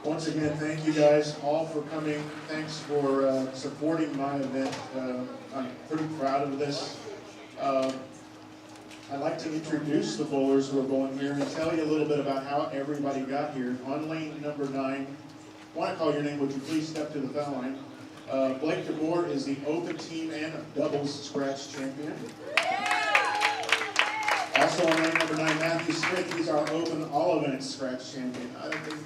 Once again, thank you guys all for coming. Thanks for supporting my event. I'm pretty proud of this. I'd like to introduce the bowlers who are bowling here and tell you a little bit about how everybody got here. On lane number 9, I want to call your name, would you please step to the foul line? Blake DeBoer is the open team and doubles scratch champion. Also on lane number 9, Matthew Smith, he's our open all events scratch champion. I don't think,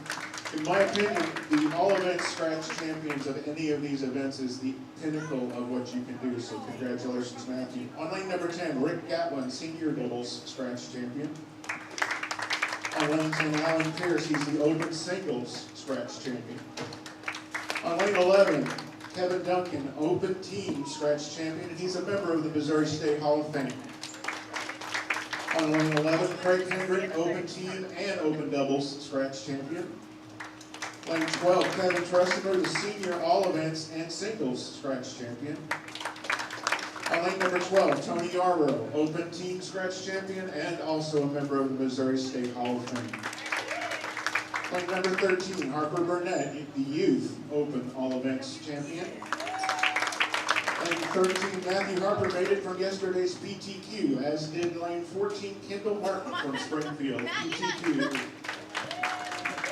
in my opinion, the all events scratch champions of any of these events is the pinnacle of what you can do, so congratulations, Matthew. On lane number 10, Rick Gatlin, senior doubles scratch champion. On lane 10, Alan Pierce, he's the open singles scratch champion. On lane 11, Kevin Duncan, open team scratch champion, and he's a member of the Missouri State Hall of Fame. On lane 11, Craig Hendrick, open team and open doubles scratch champion. Lane 12, Kevin Tressinger, the senior all events and singles scratch champion. On lane number 12, Tony Yarrow, open team scratch champion and also a member of the Missouri State Hall of Fame. Lane number 13, Harper Burnett, the youth open all events champion. Lane 13, Matthew Harper made it from yesterday's PTQ, as did lane 14, Kendall Martin from Springfield, PTQ.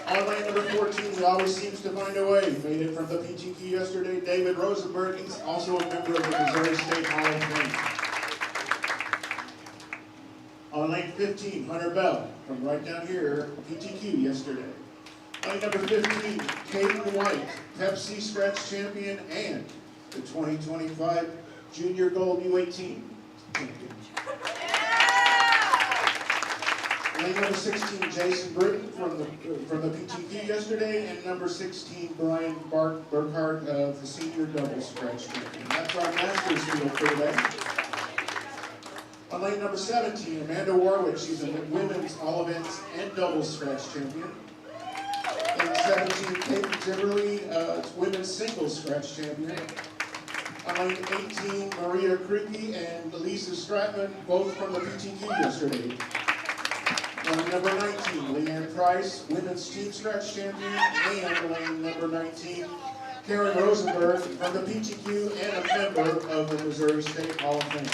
On lane number 14, he always seems to find a way. Made it from the PTQ yesterday, David Rosenberg. He's also a member of the Missouri State Hall of Fame. On lane 15, Hunter Bell, from right down here, PTQ yesterday. Lane number 15, Caden White, Pepsi Scratch Champion and the 2025 Junior Gold U18 champion. Lane number 16, Jason Britton from the PTQ yesterday, and number 16, Brian Burkhart of the senior doubles scratch champion. That's our masters field for today. On lane number 17, Amanda Warwick, she's a women's all events and doubles scratch champion. Lane 17, Kate Timberly, women's singles scratch champion. On lane 18, Maria Krupke and Lisa Stratman, both from the PTQ yesterday. Lane number 19, Leanne Price, women's team scratch champion, and lane number 19, Karen Rosenberg from the PTQ and a member of the Missouri State Hall of Fame.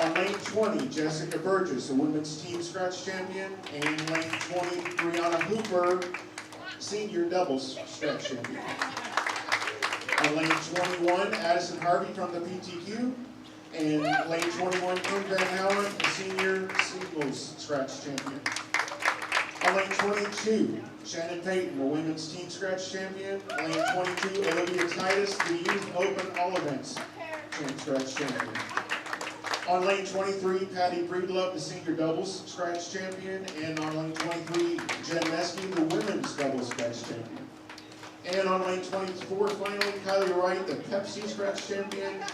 On lane 20, Jessica Burgess, a women's team scratch champion, and lane 20, Brianna Hooper, senior doubles scratch champion. On lane 21, Addison Harvey from the PTQ. And lane 21, Kim Van Halen, the senior singles scratch champion. On lane 22, Shannon Payton, the women's team scratch champion. Lane 22, Olivia Titus, the youth open all events scratch champion. On lane 23, Patty Breedlove, the senior doubles scratch champion. And on lane 23, Jen Meske, the women's doubles scratch champion. And on lane 24, finally, Kylie Wright, the Pepsi scratch champion.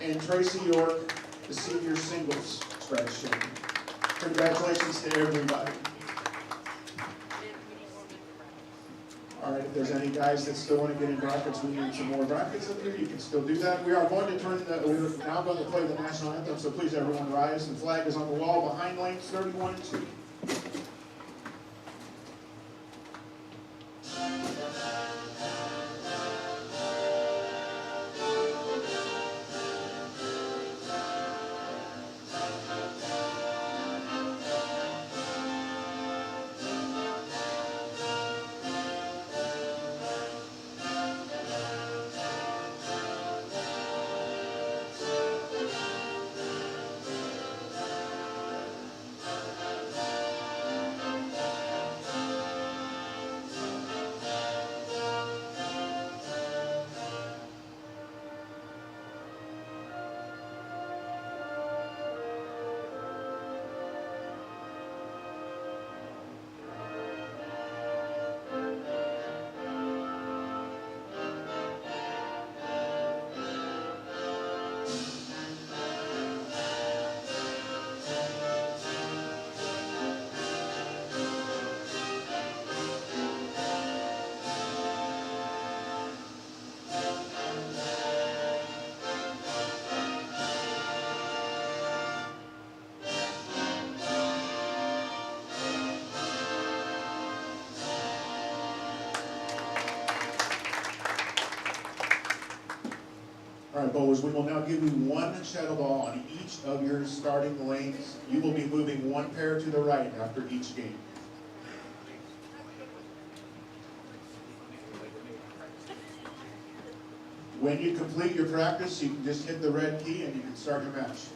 And Tracy York, the senior singles scratch champion. Congratulations to everybody. All right, if there's any guys that still want to get in brackets, we need some more brackets up here. You can still do that. We are going to we're now going to play the national anthem, so please everyone rise. The flag is on the wall behind lanes 31 and 2. All right, bowlers, we will now give you one shadow ball on each of your starting lanes. You will be moving one pair to the right after each game. When you complete your practice, you can just hit the red key and you can start your match.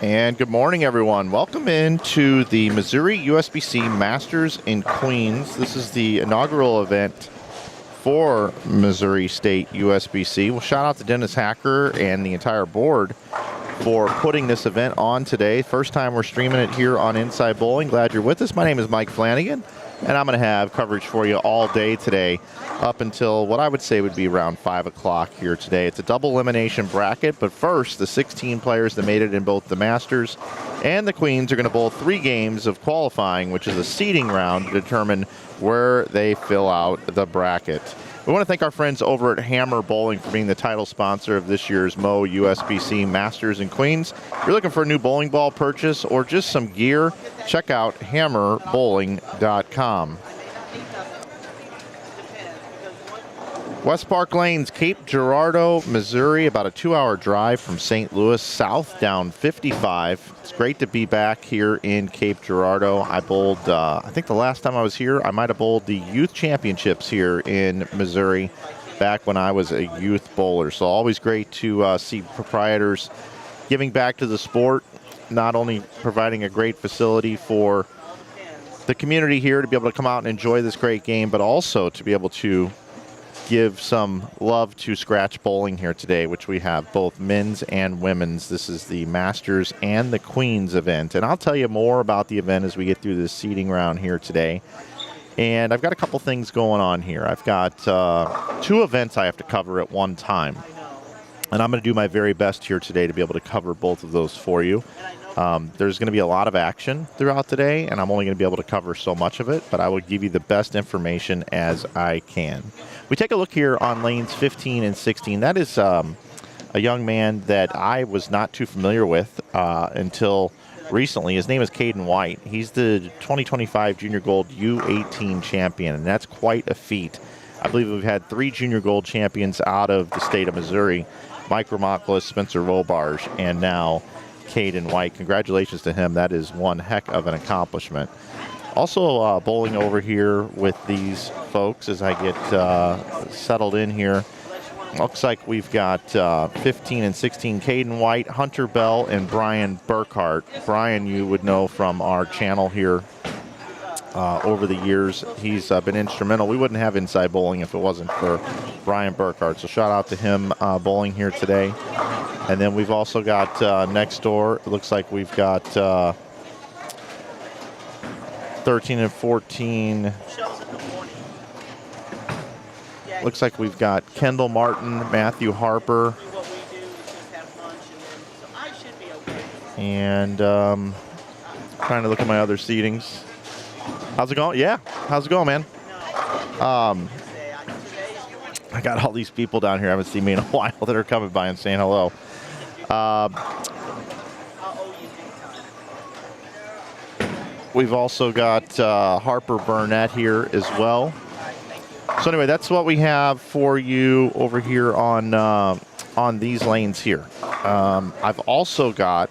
And good morning, everyone. Welcome into the Missouri USBC Masters in Queens. This is the inaugural event for Missouri State USBC. Well, shout out to Dennis Hacker and the entire board for putting this event on today. First time we're streaming it here on Inside Bowling. Glad you're with us. My name is Mike Flanagan, and I'm going to have coverage for you all day today up until what I would say would be around 5 o'clock here today. It's a double elimination bracket, but first, the 16 players that made it in both the Masters and the Queens are going to bowl 3 games of qualifying, which is a seeding round to determine where they fill out the bracket. We want to thank our friends over at Hammer Bowling for being the title sponsor of this year's Mo USBC Masters in Queens. If you're looking for a new bowling ball purchase or just some gear, check out hammerbowling.com. West Park Lanes, Cape Girardeau, Missouri, about a 2-hour drive from St. Louis, south down 55. It's great to be back here in Cape Girardeau. I bowled, I think the last time I was here, I might have bowled the youth championships here in Missouri back when I was a youth bowler. So always great to see proprietors giving back to the sport, not only providing a great facility for the community here to be able to come out and enjoy this great game, but also to be able to give some love to scratch bowling here today, which we have both men's and women's. This is the Masters and the Queens event, and I'll tell you more about the event as we get through this seeding round here today. And I've got a couple things going on here. I've got 2 events I have to cover at one time, and I'm going to do my very best here today to be able to cover both of those for you. There's going to be a lot of action throughout the day, and I'm only going to be able to cover so much of it, but I will give you the best information as I can. We take a look here on lanes 15 and 16. That is a young man that I was not too familiar with until recently. His name is Caden White. He's the 2025 Junior Gold U18 champion, and that's quite a feat. I believe we've had 3 Junior Gold champions out of the state of Missouri, Mike Ramoklis, Spencer Robarge, and now Caden White. Congratulations to him. That is one heck of an accomplishment. Also bowling over here with these folks as I get settled in here. Looks like we've got 15 and 16, Caden White, Hunter Bell, and Brian Burkhart. Brian, you would know from our channel here over the years. He's been instrumental. We wouldn't have Inside Bowling if it wasn't for Brian Burkhart. So shout out to him bowling here today. And then we've also got next door, it looks like we've got 13 and 14. Looks like we've got Kendall Martin, Matthew Harper. And trying to look at my other seedings. How's it going? Yeah, How's it going, man? I got all these people down here I haven't seen me in a while that are coming by and saying hello. We've also got Harper Burnett here as well. So anyway, that's what we have for you over here on these lanes here. I've got.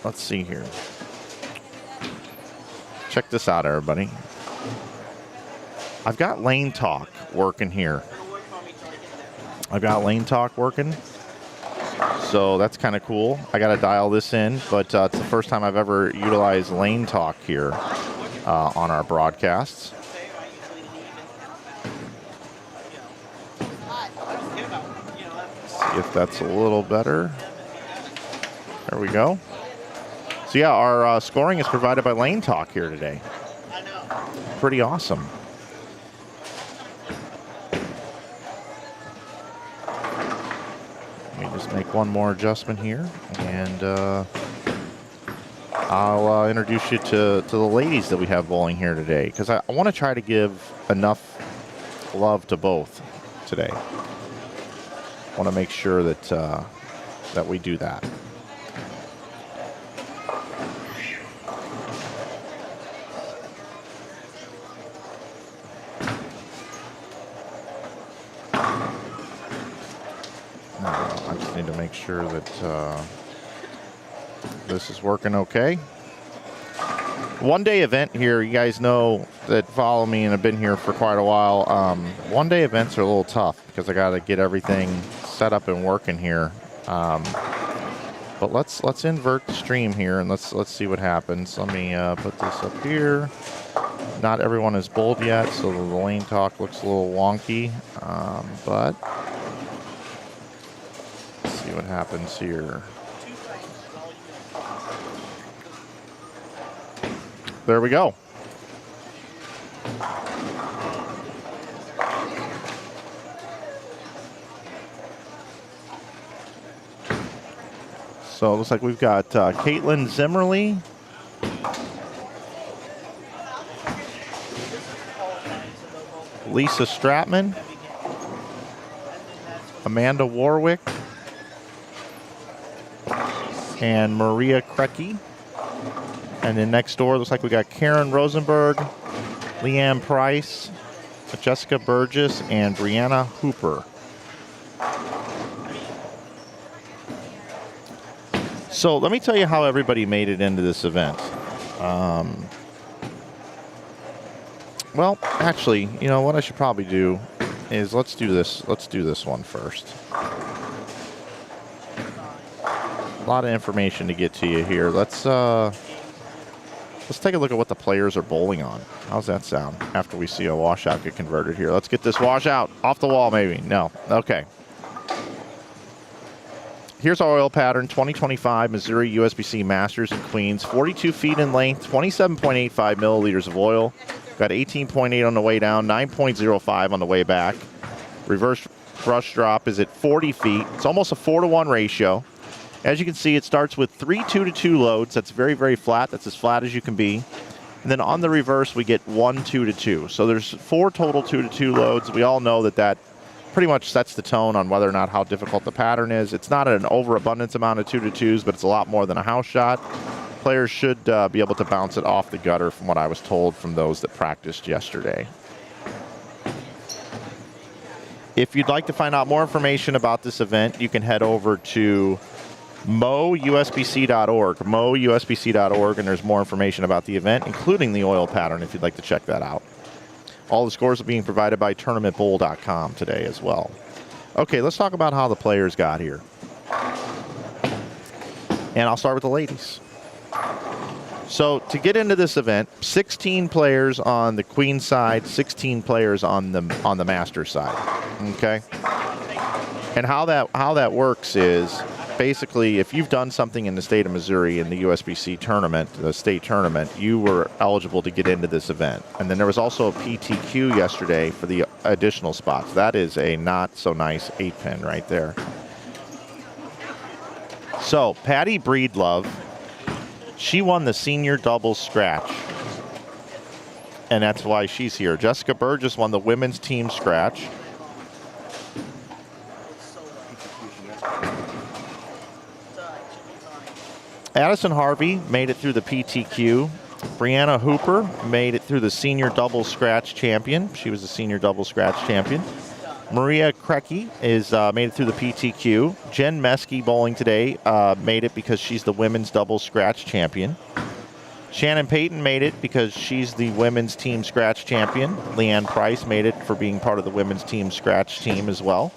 Let's see here. Check this out, everybody. I've got Lane Talk working here. I've got Lane Talk working. So that's kind of cool. I got to dial this in, but it's the first time I've ever utilized Lane Talk here on our broadcasts. See if that's a little better. There we go. So yeah, our scoring is provided by Lane Talk here today. Pretty awesome. Let me just make one more adjustment here, and I'll introduce you to the ladies that we have bowling here today, because I want to try to give enough love to both today. I want to make sure that that we do that. I just need to make sure that this is working okay. One-day event here. You guys know that follow me and have been here for quite a while. One-day events are a little tough because I got to get everything set up and working here. But let's invert the stream here and let's see what happens. Let me put this up here. Not everyone is bowled yet, so the Lane Talk looks a little wonky, but let's see what happens here. There we go. So it looks like we've got Caitlin Zimmerly, Lisa Stratman, Amanda Warwick, and Maria Krecky. And then next door, looks like we got Karen Rosenberg, Leanne Price, Jessica Burgess, and Brianna Hooper. So let me tell you how everybody made it into this event. Well, actually, you know what I should probably do is let's do this. Let's do this one first. A lot of information to get to you here. Let's take a look at what the players are bowling on. How's that sound after we see a washout get converted here? Let's get this washout off the wall, maybe. No. Okay. Here's our oil pattern, 2025 Missouri USBC Masters in Queens. 42 feet in length, 27.85 milliliters of oil. Got 18.8 on the way down, 9.05 on the way back. Reverse brush drop is at 40 feet. It's almost a 4-to-1 ratio. As you can see, it starts with 3 2-to-2 loads. That's very, very flat. That's as flat as you can be. And then on the reverse, we get 1 2-to-2. So there's 4 total 2-to-2 loads. We all know that pretty much sets the tone on whether or not how difficult the pattern is. It's not an overabundance amount of 2-to-2s, but it's a lot more than a house shot. Players should be able to bounce it off the gutter from what I was told from those that practiced yesterday. If you'd like to find out more information about this event, you can head over to mousbc.org, mousbc.org, and there's more information about the event, including the oil pattern, if you'd like to check that out. All the scores are being provided by tournamentbowl.com today as well. Okay, let's talk about how the players got here. And I'll start with the ladies. So to get into this event, 16 players on the Queen side, 16 players on the Master side. Okay? And how that works is basically, if you've done something in the state of Missouri in the USBC tournament, the state tournament, you were eligible to get into this event. And then there was also a PTQ yesterday for the additional spots. That is a not so nice 8-pin right there. So Patty Breedlove She won the senior doubles scratch, and that's why she's here. Jessica Burgess won the women's team scratch. Addison Harvey made it through the PTQ. Brianna Hooper made it through the senior double scratch champion. She was the senior double scratch champion. Maria Krecky made it through the PTQ. Jen Meske bowling today made it because she's the women's double scratch champion. Shannon Payton made it because she's the women's team scratch champion. Leanne Price made it for being part of the women's team scratch team as well.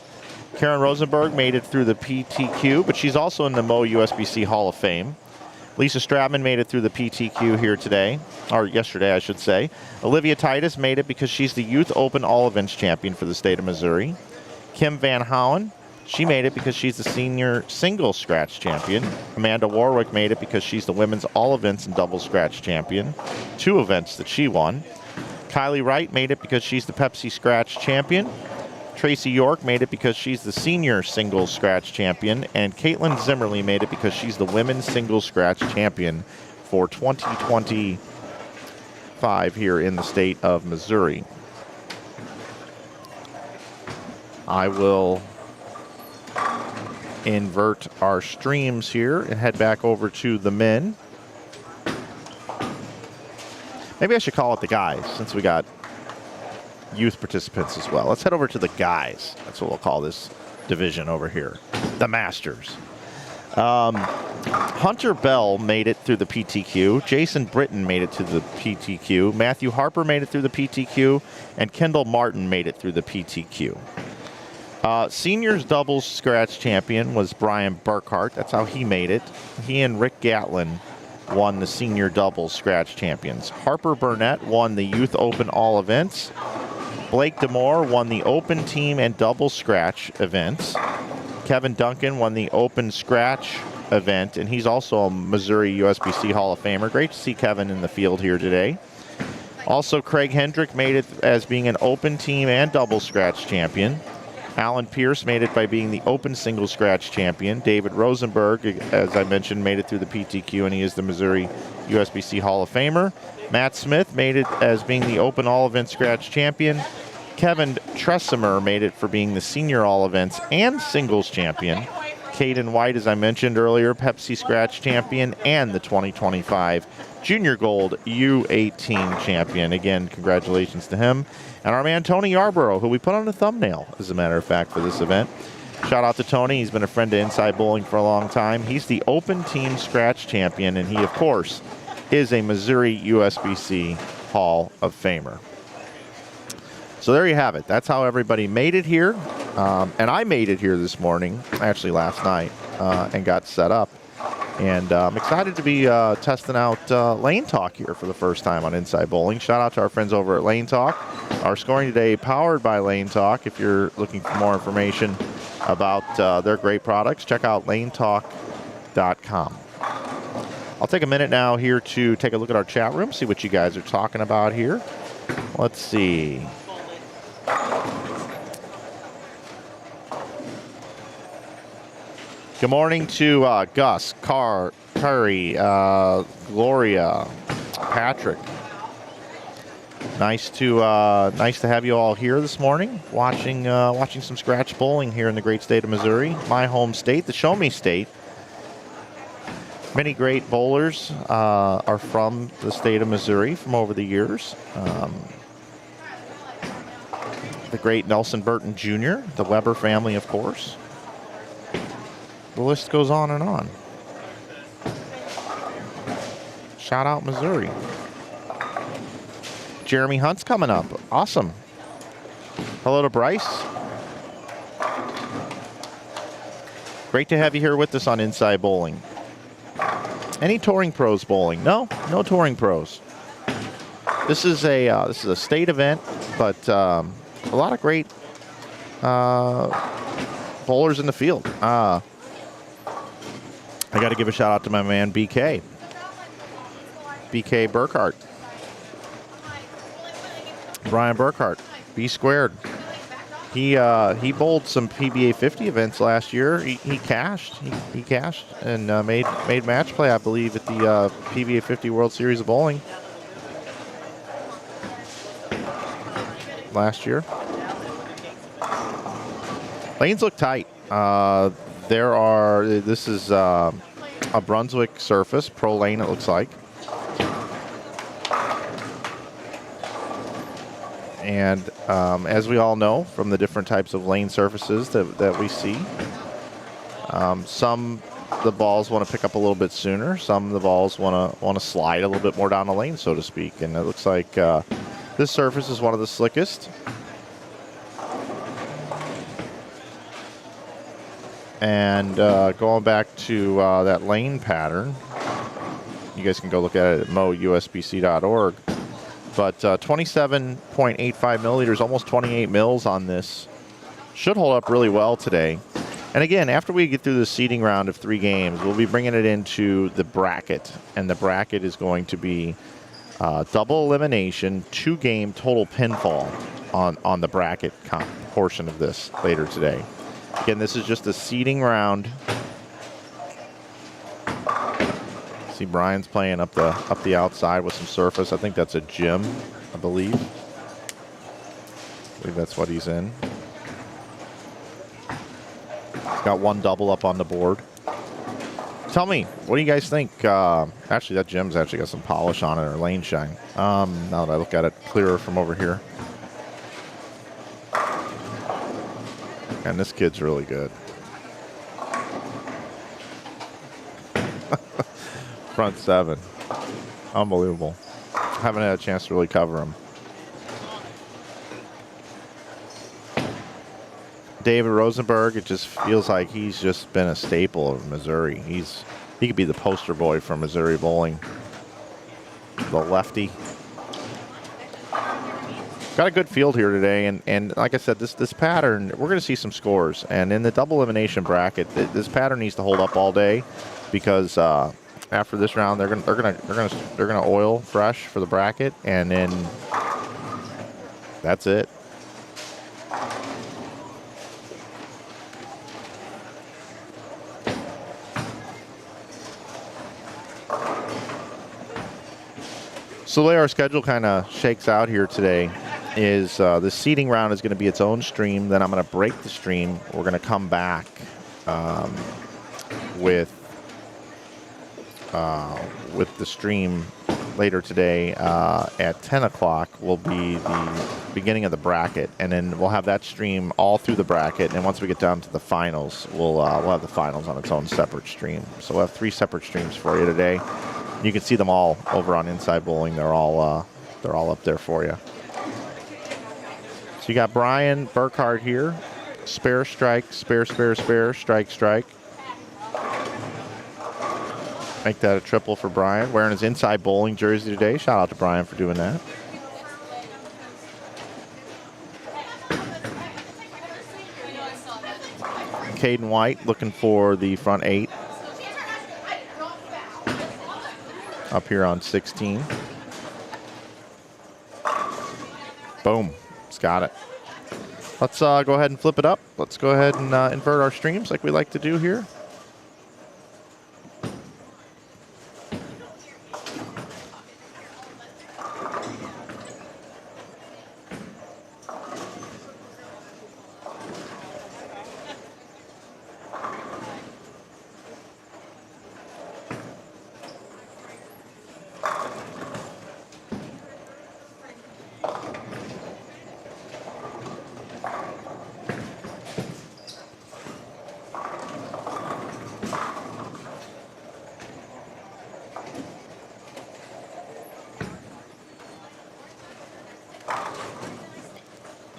Karen Rosenberg made it through the PTQ, but she's also in the Mo USBC Hall of Fame. Lisa Stratman made it through the PTQ here today, or yesterday, I should say. Olivia Titus made it because she's the Youth Open All Events champion for the state of Missouri. Kim Van Houen, she made it because she's the senior single scratch champion. Amanda Warwick made it because she's the women's all events and double scratch champion. 2 events that she won. Kylie Wright made it because she's the Pepsi scratch champion. Tracy York made it because she's the senior singles scratch champion, and Caitlin Zimmerly made it because she's the women's singles scratch champion for 2025 here in the state of Missouri. I will invert our streams here and head back over to the men. Maybe I should call it the guys since we got youth participants as well. Let's head over to the guys. That's what we'll call this division over here. The Masters. Hunter Bell made it through the PTQ. Jason Britton made it to the PTQ. Matthew Harper made it through the PTQ. And Kendall Martin made it through the PTQ. Seniors doubles scratch champion was Brian Burkhart. That's how he made it. He and Rick Gatlin won the senior doubles scratch champions. Harper Burnett won the Youth Open All Events. Blake Demore won the Open Team and Double Scratch events. Kevin Duncan won the Open Scratch event, and he's also a Missouri USBC Hall of Famer. Great to see Kevin in the field here today. Also, Craig Hendrick made it as being an Open Team and Double Scratch champion. Alan Pierce made it by being the Open Single Scratch champion. David Rosenberg, as I mentioned, made it through the PTQ, and he is the Missouri USBC Hall of Famer. Matt Smith made it as being the Open All Events Scratch champion. Kevin Tressimer made it for being the Senior All Events and Singles champion. Caden White, as I mentioned earlier, Pepsi Scratch champion and the 2025 Junior Gold U18 champion. Again, congratulations to him. And our man Tony Yarborough, who we put on the thumbnail, as a matter of fact, for this event. Shout out to Tony. He's been a friend to Inside Bowling for a long time. He's the Open Team Scratch champion, and he, of course, is a Missouri USBC Hall of Famer. So there you have it. That's how everybody made it here. And I made it here this morning, actually last night, and got set up. And I'm excited to be testing out Lane Talk here for the first time on Inside Bowling. Shout out to our friends over at Lane Talk. Our scoring today powered by Lane Talk. If you're looking for more information about their great products, check out lanetalk.com. I'll take a minute now here to take a look at our chat room, see what you guys are talking about here. Let's see. Good morning to Gus, Curry, Gloria, Patrick. Nice to have you all here this morning, watching some scratch bowling here in the great state of Missouri, my home state, the Show Me State. Many great bowlers are from the state of Missouri from over the years. The great Nelson Burton Jr., the Weber family, of course. The list goes on and on. Shout out Missouri. Jeremy Hunt's coming up. Awesome. Hello to Bryce. Great to have you here with us on Inside Bowling. Any touring pros bowling? No touring pros. This is a state event, but a lot of great bowlers in the field. I got to give a shout out to my man BK Burkhart. Brian Burkhart, B squared. He bowled some PBA 50 events last year. He cashed. He cashed and made match play, I believe, at the PBA 50 World Series of Bowling last year. Lanes look tight. This is a Brunswick surface, pro lane it looks like. And as we all know from the different types of lane surfaces that we see, some the balls want to pick up a little bit sooner. Some the balls want to slide a little bit more down the lane, so to speak. And it looks like this surface is one of the slickest. And going back to that lane pattern, you guys can go look at it at mousbc.org. But 27.85 milliliters, almost 28 mils on this. Should hold up really well today. And again, after we get through the seeding round of 3 games, we'll be bringing it into the bracket. And the bracket is going to be double elimination, 2-game total pinfall on the bracket portion of this later today. Again, this is just a seeding round. See Brian's playing up the outside with some surface. I think that's a gym, I believe. That's what he's in. He's got 1 double up on the board. Tell me, what do you guys think? Actually, that gem's actually got some polish on it, or lane shine. Now that I look at it clearer from over here. And this kid's really good. Front 7. Unbelievable. Haven't had a chance to really cover him. David Rosenberg, it just feels like he's just been a staple of Missouri. He could be the poster boy for Missouri bowling. The lefty. Got a good field here today, and like I said, this pattern, we're going to see some scores. And in the double elimination bracket, this pattern needs to hold up all day, because after this round, they're gonna oil fresh for the bracket, and then that's it. So the way our schedule kind of shakes out here today is the seeding round is going to be its own stream. Then I'm going to break the stream. We're going to come back with the stream later today at 10 o'clock will be the beginning of the bracket, and then we'll have that stream all through the bracket. And once we get down to the finals, we'll have the finals on its own separate stream. So we'll have 3 separate streams for you today. You can see them all over on Inside Bowling. They're all up there for you. So you got Brian Burkhardt here. Spare, strike, spare, spare, spare, strike, strike. Make that a triple for Brian. Wearing his Inside Bowling jersey today. Shout out to Brian for doing that. Caden White looking for the front 8. Up here on 16. Boom. It's got it. Let's go ahead and flip it up. Let's go ahead and invert our streams like we like to do here.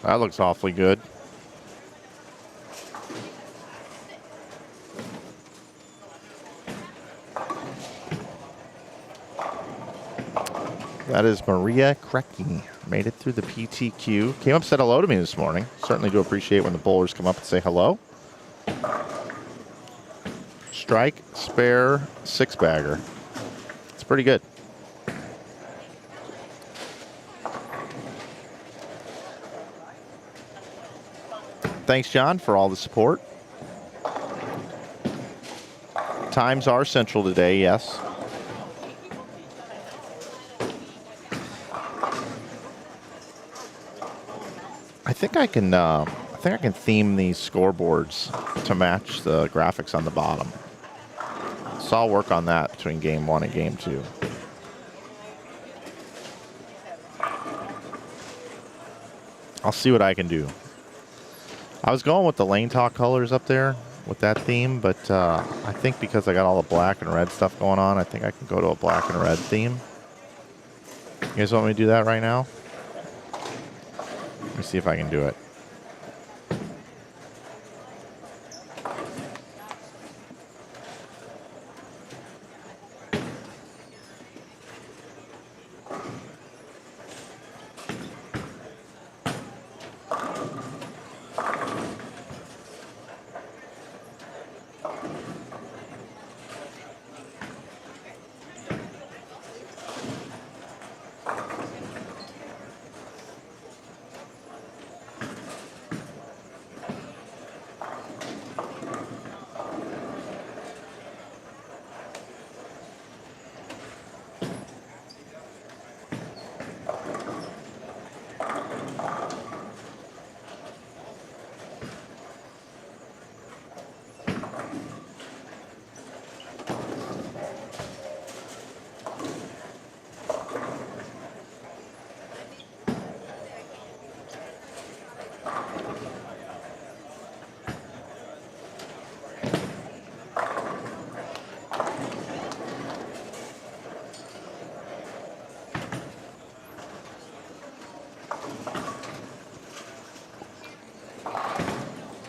That looks awfully good. That is Maria Krecky. Made it through the PTQ. Came up, said hello to me this morning. Certainly do appreciate when the bowlers come up and say hello. Strike, spare, 6-bagger. It's pretty good. Thanks, John, for all the support. Times are central today, yes. I think I can theme these scoreboards to match the graphics on the bottom. So I'll work on that between game 1 and game 2. I'll see what I can do. I was going with the Lane Talk colors up there with that theme, but I think because I got all the black and red stuff going on, I think I can go to a black and red theme. You guys want me to do that right now? Let me see if I can do it.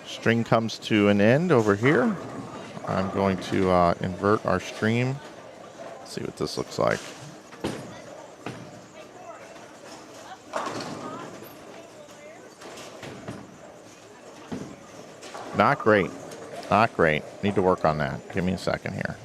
String comes to an end over here. I'm going to invert our stream. See what this looks like. Not great. Not great. Need to work on that. Give me a second here.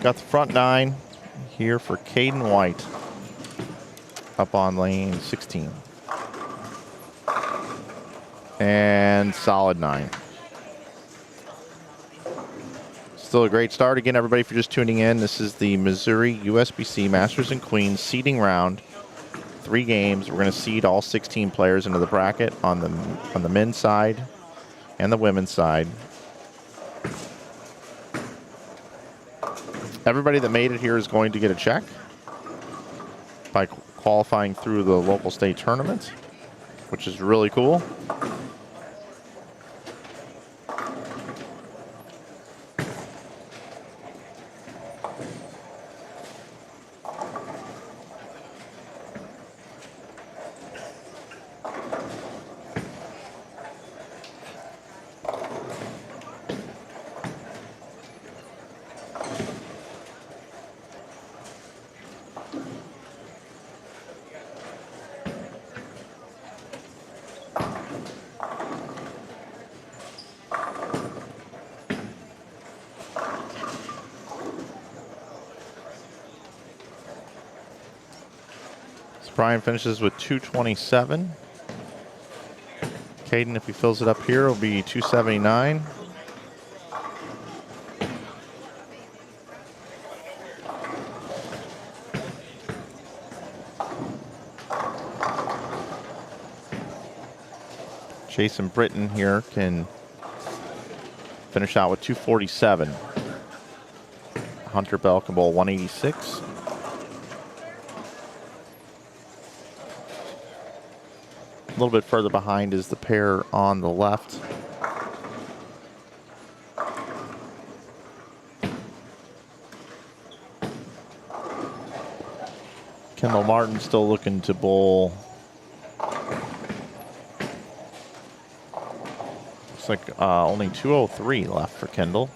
Got the front 9 here for Caden White up on lane 16. And solid 9. Still a great start. Again, everybody, if you're just tuning in, this is the Missouri USBC Masters and Queens seeding round. 3 games. We're going to seed all 16 players into the bracket on the men's side and the women's side. Everybody that made it here is going to get a check by qualifying through the local state tournament, which is really cool. Brian finishes with 227. Caden, if he fills it up here, will be 279. Jason Britton here can finish out with 247. Hunter Bell can bowl 186. A little bit further behind is the pair on the left. Kendall Martin still looking to bowl. Looks like only 203 left for Kendall.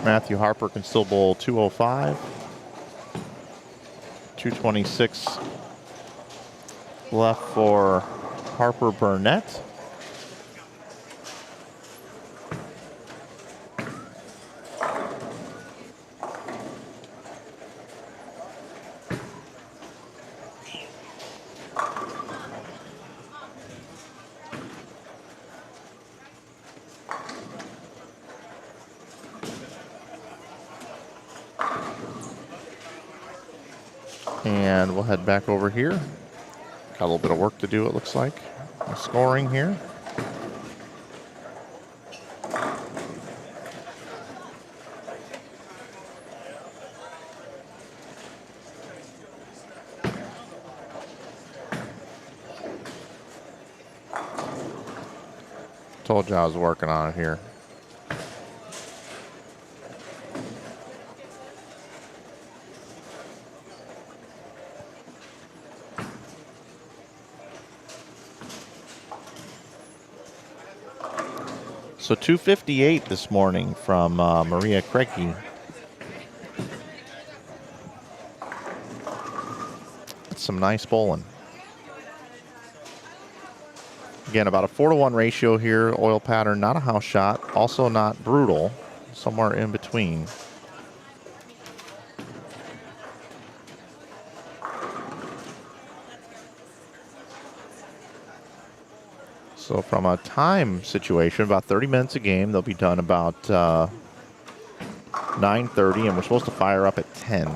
Matthew Harper can still bowl 205. 226 left for Harper Burnett. And we'll head back over here. Got a little bit of work to do, it looks like. Scoring here. Told you I was working on it here. So 258 this morning from Maria Krecki. That's some nice bowling. Again, about a 4-to-1 ratio here. Oil pattern, not a house shot. Also not brutal. Somewhere in between. So from a time situation, about 30 minutes a game. They'll be done about 9:30, and we're supposed to fire up at 10.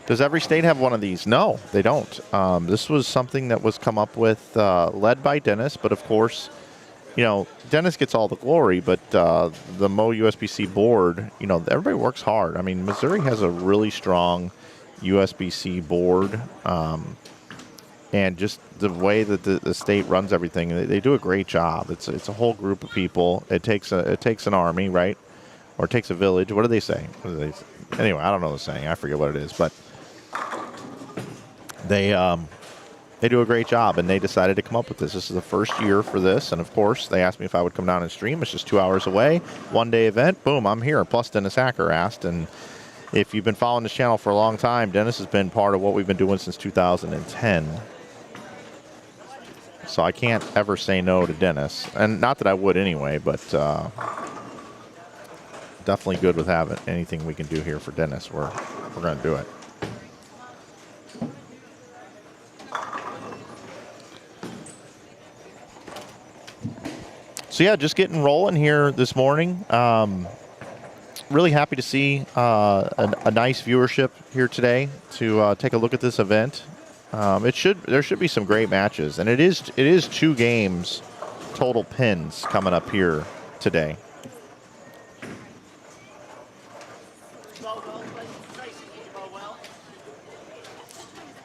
Does every state have one of these? No, they don't. This was something that was come up with, led by Dennis, but of course, you know, Dennis gets all the glory, but the Mo USBC board, you know, everybody works hard. I mean, Missouri has a really strong USBC board, and just the way that the state runs everything, they do a great job. It's a whole group of people. It takes an army, right? Or it takes a village. What do they say? Anyway, I don't know the saying. I forget what it is, but they do a great job, and they decided to come up with this. This is the first year for this, and of course, they asked me if I would come down and stream. It's just 2 hours away, one-day event. Boom, I'm here. Plus, Dennis Hacker asked, and if you've been following this channel for a long time, Dennis has been part of what we've been doing since 2010. So I can't ever say no to Dennis, and not that I would anyway, but definitely good with having anything we can do here for Dennis. We're going to do it. So yeah, just getting rolling here this morning. Really happy to see a nice viewership here today to take a look at this event. There should be some great matches, and it is 2 games total pins coming up here today.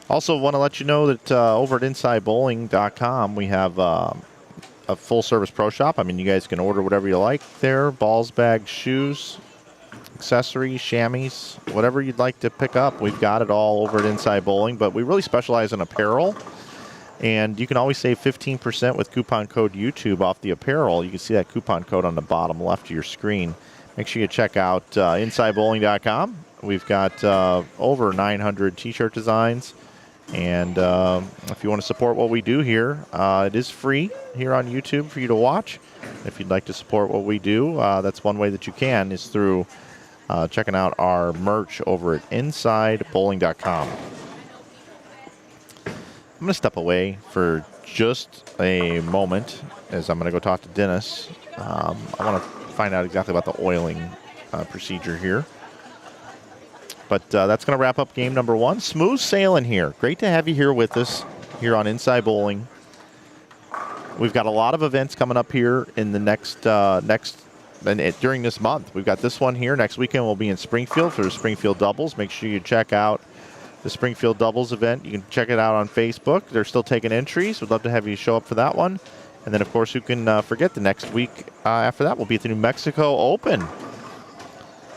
Also want to let you know that over at InsideBowling.com we have a full-service pro shop. I mean, you guys can order whatever you like there. Balls, bags, shoes, accessories, chamois, whatever you'd like to pick up. We've got it all over at Inside Bowling, but we really specialize in apparel. And you can always save 15% with coupon code YouTube off the apparel. You can see that coupon code on the bottom left of your screen. Make sure you check out InsideBowling.com. We've got over 900 t-shirt designs And if you want to support what we do here, it is free here on YouTube for you to watch. If you'd like to support what we do, that's one way that you can, is through checking out our merch over at InsideBowling.com. I'm going to step away for just a moment as I'm going to go talk to Dennis. I want to find out exactly about the oiling procedure here. But that's going to wrap up game number 1. Smooth sailing here. Great to have you here with us here on Inside Bowling. We've got a lot of events coming up here in the during this month. We've got this one here. Next weekend we'll be in Springfield for the Springfield Doubles. Make sure you check out the Springfield Doubles event. You can check it out on Facebook. They're still taking entries. We'd love to have you show up for that one. And then, of course, you can forget the next week after that will be at the New Mexico Open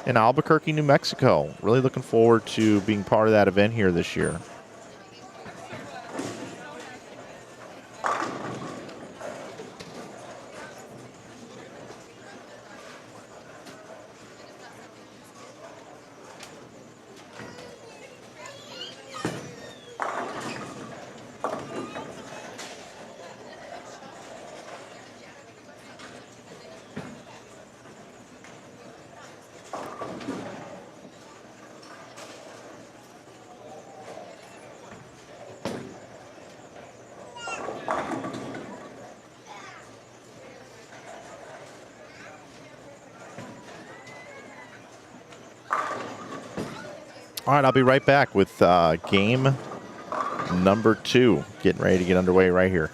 in Albuquerque, New Mexico. Really looking forward to being part of that event here this year. All right, I'll be right back with game number 2. Getting ready to get underway right here.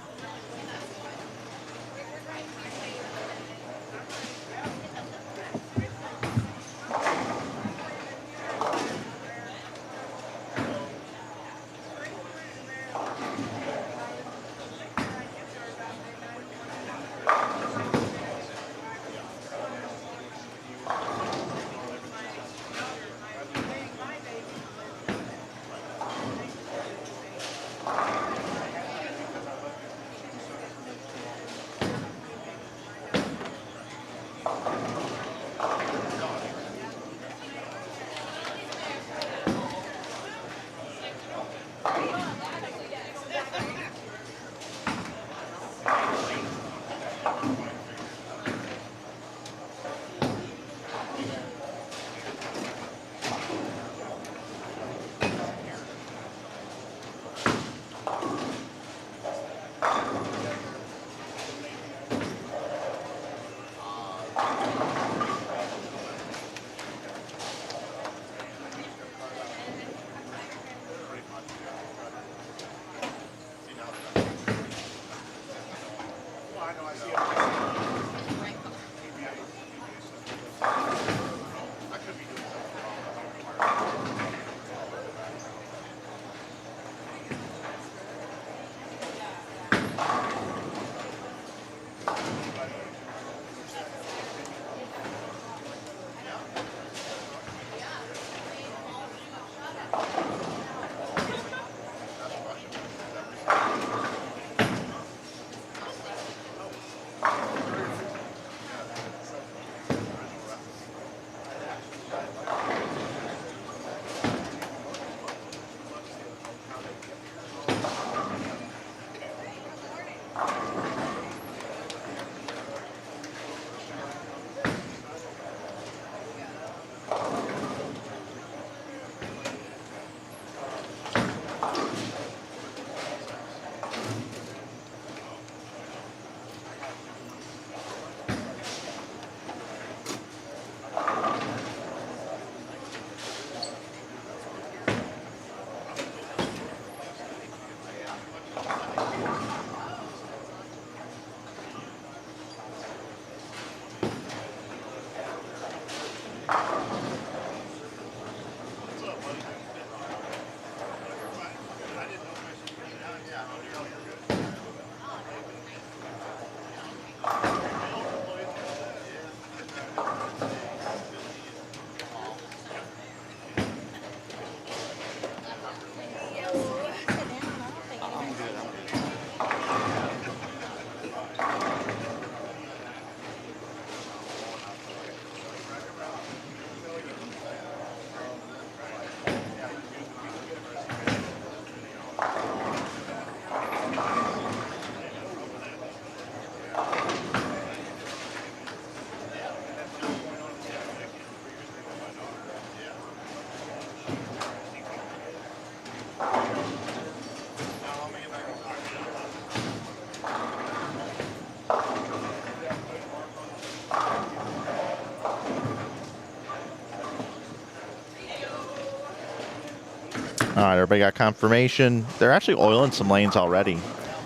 right, everybody got confirmation. They're actually oiling some lanes already.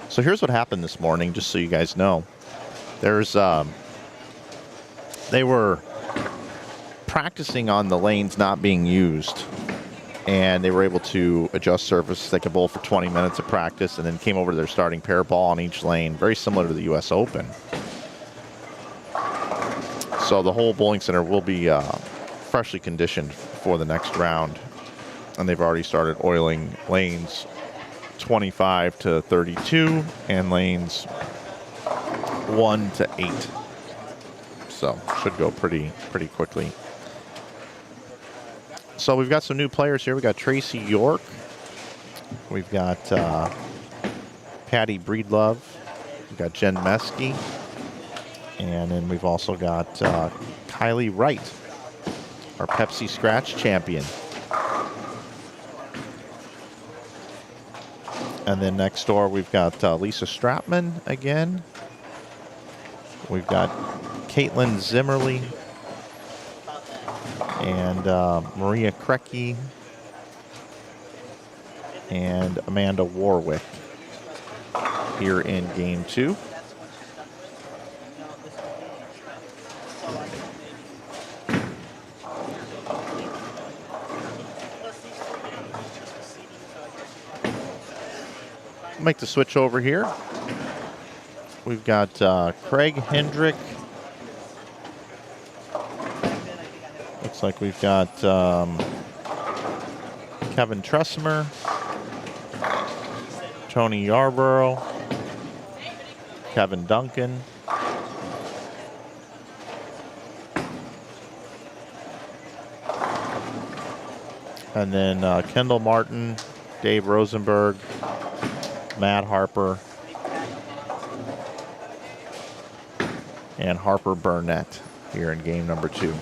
So here's what happened this morning, just so you guys know. They were practicing on the lanes not being used, and they were able to adjust surface. They could bowl for 20 minutes of practice, and then came over to their starting pair ball on each lane, very similar to the U.S. Open. So the whole bowling center will be freshly conditioned for the next round, and they've already started oiling lanes 25 to 32 and lanes 1 to 8. So should go pretty quickly. So we've got some new players here. We got Tracy York. We've got Patty Breedlove. We've got Jen Meske. And then we've also got Kylie Wright, our Pepsi Scratch champion. And then next door, we've got Lisa Stratman again. We've got Caitlin Zimmerly and Maria Krecky and Amanda Warwick here in game 2. Make the switch over here. We've got Craig Hendrick. Looks like we've got Kevin Tressmer, Tony Yarborough, Kevin Duncan, and then Kendall Martin, Dave Rosenberg, Matt Harper, and Harper Burnett here in game number 2.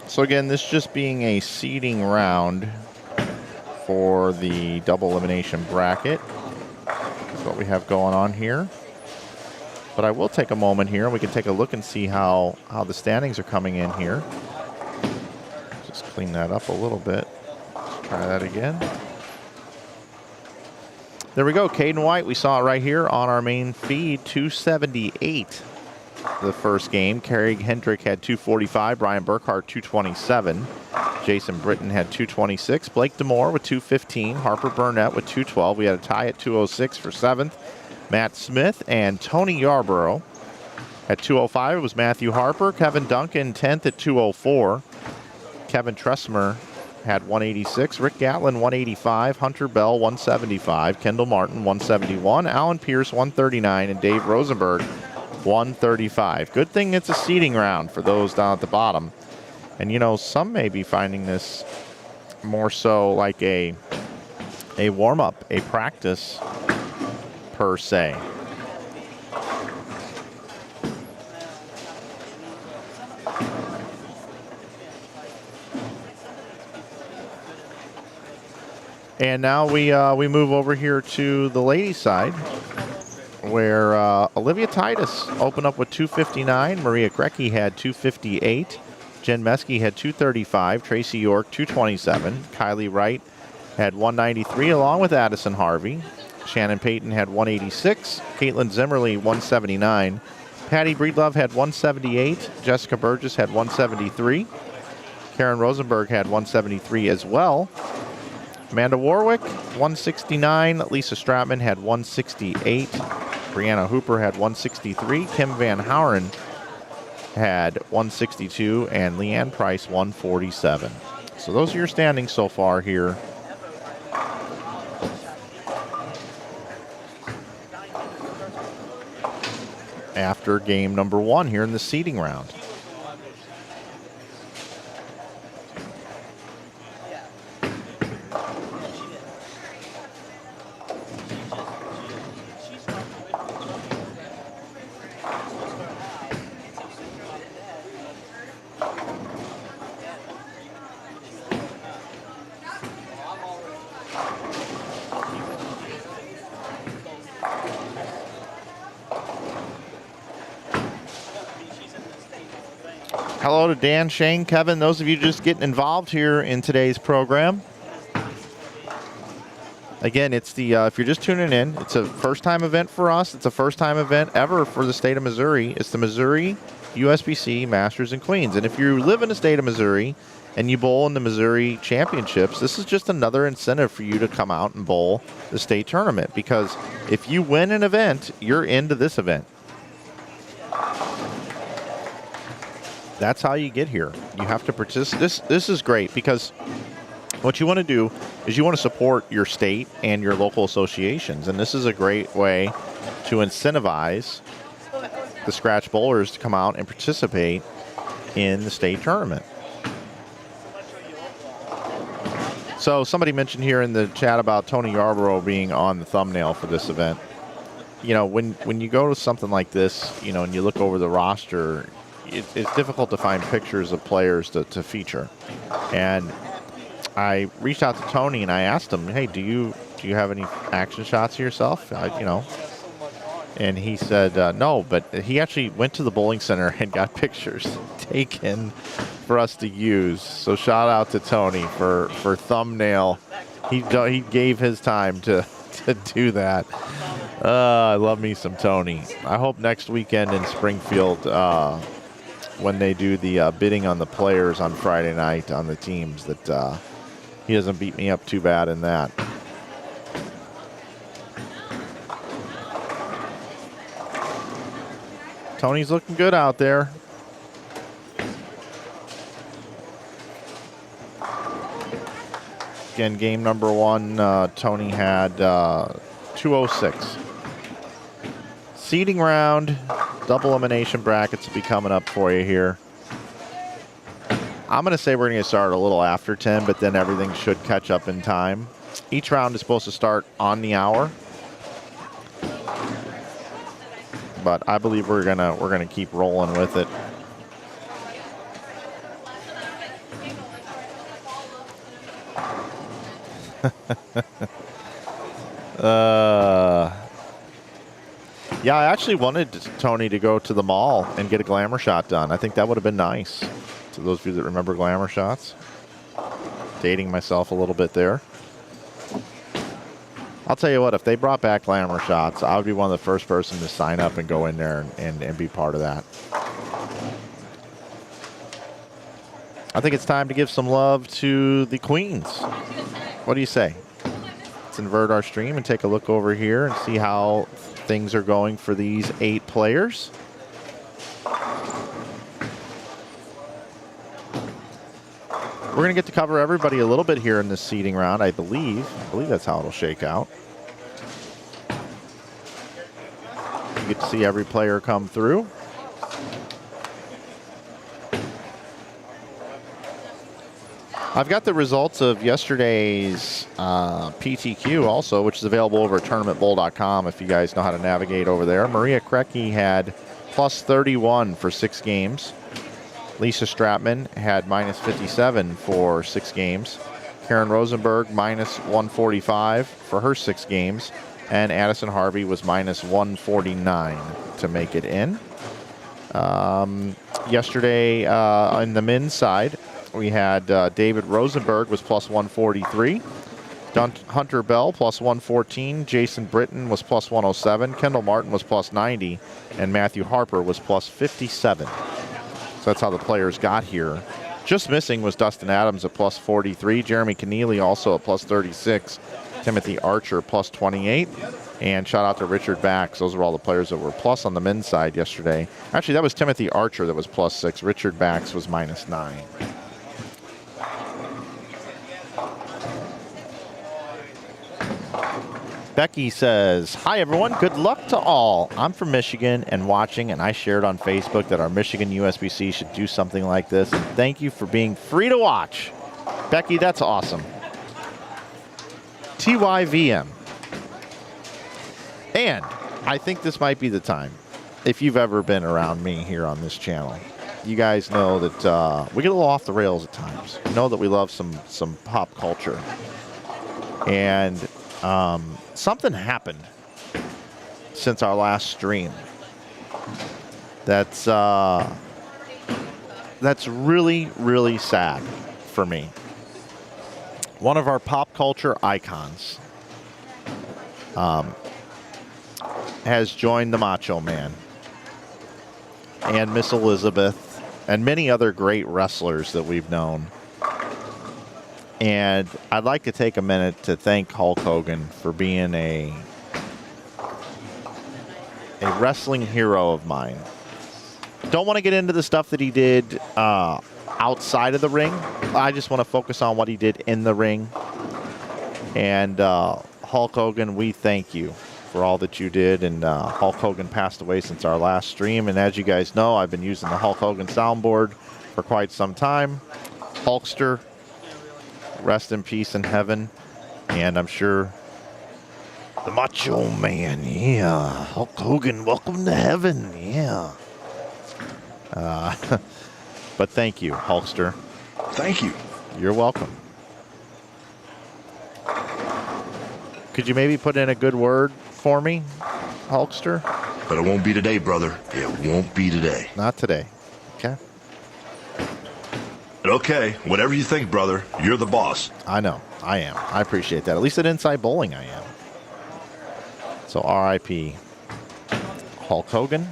So again, this just being a seeding round for the double elimination bracket. That's what we have going on here. But I will take a moment here, and we can take a look and see how the standings are coming in here. Just clean that up a little bit. Let's try that again. There we go, Caden White. We saw it right here on our main feed, 278. The first game. Craig Hendrick had 245. Brian Burkhart 227. Jason Britton had 226. Blake Demore with 215. Harper Burnett with 212. We had a tie at 206 for 7th. Matt Smith and Tony Yarborough at 205. It was Matthew Harper. Kevin Duncan 10th at 204. Kevin Tressmer had 186. Rick Gatlin 185. Hunter Bell 175. Kendall Martin 171. Alan Pierce 139. And Dave Rosenberg 135. Good thing it's a seeding round for those down at the bottom. And you know, some may be finding this more so like a warm-up, a practice per se. And now we move over here to the ladies' side, where Olivia Titus opened up with 259. Maria Krecky had 258. Jen Meske had 235. Tracy York 227. Kylie Wright had 193 along with Addison Harvey. Shannon Payton had 186. Caitlin Zimmerly, 179. Patty Breedlove had 178. Jessica Burgess had 173. Karen Rosenberg had 173 as well. Amanda Warwick, 169. Lisa Stratman had 168. Brianna Hooper had 163. Kim Van Houren had 162. And Leanne Price, 147. So those are your standings so far here. After game number 1 here in the seeding round. Hello to Dan, Shane, Kevin, those of you just getting involved here in today's program. Again, it's the if you're just tuning in, it's a first-time event for us. It's a first-time event ever for the state of Missouri. It's the Missouri USBC Masters and Queens. And if you live in the state of Missouri and you bowl in the Missouri Championships, this is just another incentive for you to come out and bowl the state tournament. Because if you win an event, you're into this event. That's how you get here. You have to participate. This is great because what you want to do is you want to support your state and your local associations. And this is a great way to incentivize the scratch bowlers to come out and participate in the state tournament. So somebody mentioned here in the chat about Tony Yarborough being on the thumbnail for this event. You know, when you go to something like this, you know, and you look over the roster, it's difficult to find pictures of players to feature. And I reached out to Tony and I asked him, hey, do you have any action shots of yourself? You know, and he said no, but he actually went to the bowling center and got pictures taken for us to use. So shout out to Tony for thumbnail. He gave his time to do that. I love me some Tony. I hope next weekend in Springfield, when they do the bidding on the players on Friday night on the teams, that he doesn't beat me up too bad in that. Tony's looking good out there. Again, game number 1, Tony had 206. Seeding round, double elimination brackets will be coming up for you here. I'm going to say we're going to get started a little after 10, but then everything should catch up in time. Each round is supposed to start on the hour, but I believe we're gonna keep rolling with it. Yeah, I actually wanted Tony to go to the mall and get a glamour shot done. I think that would have been nice. To those of you that remember glamour shots. Dating myself a little bit there. I'll tell you what, if they brought back glamour shots, I would be one of the first person to sign up and go in there and be part of that. I think it's time to give some love to the Queens. What do you say? Let's invert our stream and take a look over here and see how things are going for these 8 players. We're going to get to cover everybody a little bit here in this seeding round, I believe. I believe that's how it'll shake out. You get to see every player come through. I've got the results of yesterday's PTQ also, which is available over at tournamentbowl.com if you guys know how to navigate over there. Maria Krecky had plus 31 for 6 games. Lisa Stratman had minus 57 for 6 games. Karen Rosenberg minus 145 for her 6 games. And Addison Harvey was minus 149 to make it in. Yesterday on the men's side, we had David Rosenberg was plus 143. Hunter Bell plus 114. Jason Britton was plus 107. Kendall Martin was plus 90. And Matthew Harper was plus 57. So that's how the players got here. Just missing was Dustin Adams at plus 43. Jeremy Keneally also at plus 36. Timothy Archer plus 28. And shout out to Richard Bax. Those are all the players that were plus on the men's side yesterday. Actually, that was Timothy Archer that was plus 6. Richard Bax was minus 9. Becky says, hi, everyone. Good luck to all. I'm from Michigan and watching, and I shared on Facebook that our Michigan USBC should do something like this. And thank you for being free to watch. Becky, that's awesome. TYVM. And I think this might be the time, if you've ever been around me here on this channel, you guys know that we get a little off the rails at times. You know that we love some pop culture. And something happened since our last stream that's really, really sad for me. One of our pop culture icons has joined the Macho Man and Miss Elizabeth and many other great wrestlers that we've known. And I'd like to take a minute to thank Hulk Hogan for being a wrestling hero of mine. Don't want to get into the stuff that he did outside of the ring. I just want to focus on what he did in the ring. And Hulk Hogan, we thank you for all that you did. And Hulk Hogan passed away since our last stream. And as you guys know, I've been using the Hulk Hogan soundboard for quite some time. Hulkster, rest in peace in heaven. And I'm sure the Macho Man, yeah. Hulk Hogan, welcome to heaven, yeah. But thank you, Hulkster. Thank you. You're welcome. Could you maybe put in a good word for me, Hulkster? But it won't be today, brother. It won't be today. Not today. Okay. Okay, whatever you think, brother. You're the boss. I know. I am. I appreciate that. At least at Inside Bowling, I am. So R.I.P. Hulk Hogan.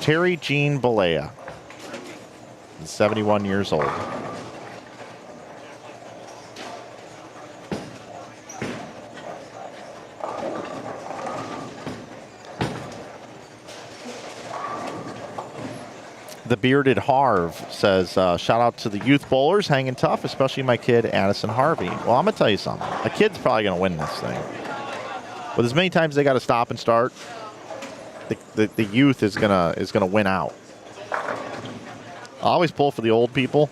Terry Jean Balea, 71 years old. The Bearded Harv says, shout out to the youth bowlers hanging tough, especially my kid, Addison Harvey. Well, I'm going to tell you something. A kid's probably going to win this thing. But as many times they got to stop and start, the youth is gonna win out. I always pull for the old people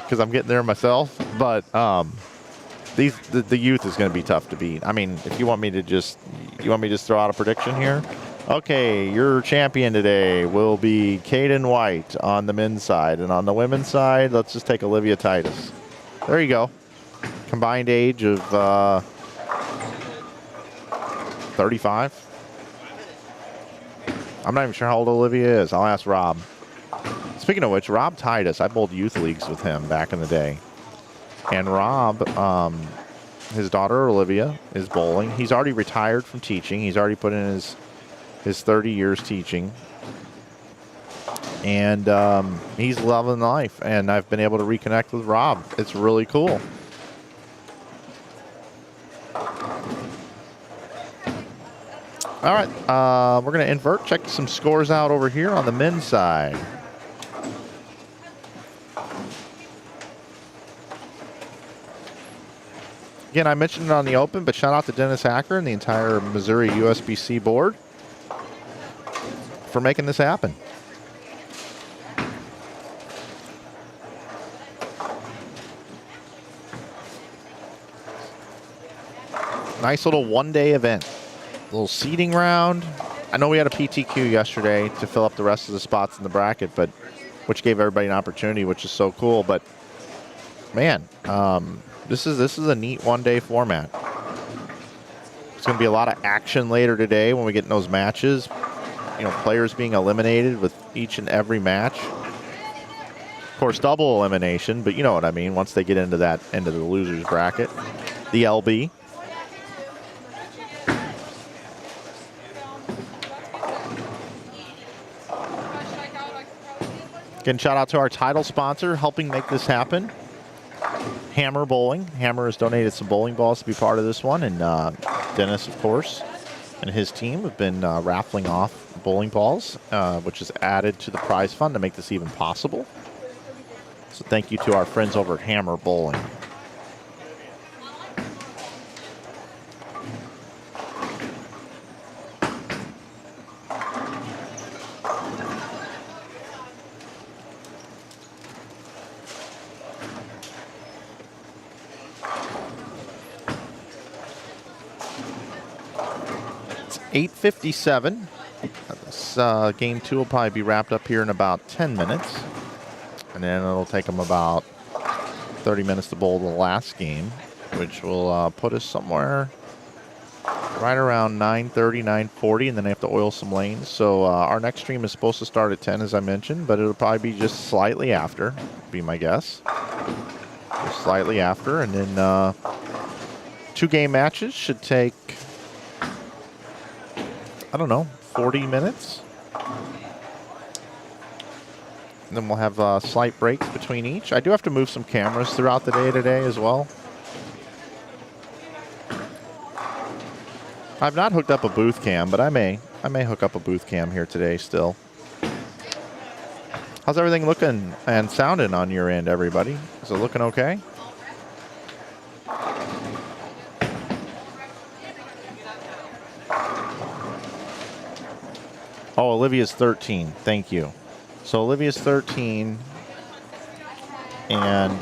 because I'm getting there myself. But the youth is going to be tough to beat. I mean, if you want me to just throw out a prediction here. Okay, your champion today will be Caden White on the men's side, and on the women's side, let's just take Olivia Titus. There you go. Combined age of 35. I'm not even sure how old Olivia is. I'll ask Rob. Speaking of which, Rob Titus, I bowled youth leagues with him back in the day. And Rob, his daughter Olivia is bowling. He's already retired from teaching. He's already put in his 30 years teaching. And he's loving life. And I've been able to reconnect with Rob. It's really cool. All right, we're going to invert, check some scores out over here on the men's side. Again, I mentioned it on the open, but shout out to Dennis Hacker and the entire Missouri USBC board for making this happen. Nice little one-day event. Little seating round. I know we had a PTQ yesterday to fill up the rest of the spots in the bracket, but which gave everybody an opportunity, which is so cool. But man, this is a neat one-day format. It's going to be a lot of action later today when we get in those matches. You know, players being eliminated with each and every match. Of course, double elimination, but you know what I mean. Once they get into the losers bracket, the LB. Again, shout out to our title sponsor helping make this happen, Hammer Bowling. Hammer has donated some bowling balls to be part of this one, and Dennis, of course, and his team have been raffling off bowling balls, which is added to the prize fund to make this even possible. So thank you to our friends over at Hammer Bowling. It's 8:57. This game 2 will probably be wrapped up here in about 10 minutes. And then it'll take them about 30 minutes to bowl the last game, which will put us somewhere right around 9:30, 9:40, and then they have to oil some lanes. So our next stream is supposed to start at 10, as I mentioned, but it'll probably be just slightly after, be my guess. Just slightly after, and then 2 game matches should take, I don't know, 40 minutes. And then we'll have slight breaks between each. I do have to move some cameras throughout the day today as well. I've not hooked up a booth cam, but I may hook up a booth cam here today still. How's everything looking and sounding on your end, everybody? Is it looking okay? Oh, Olivia's 13. Thank you. So Olivia's 13, and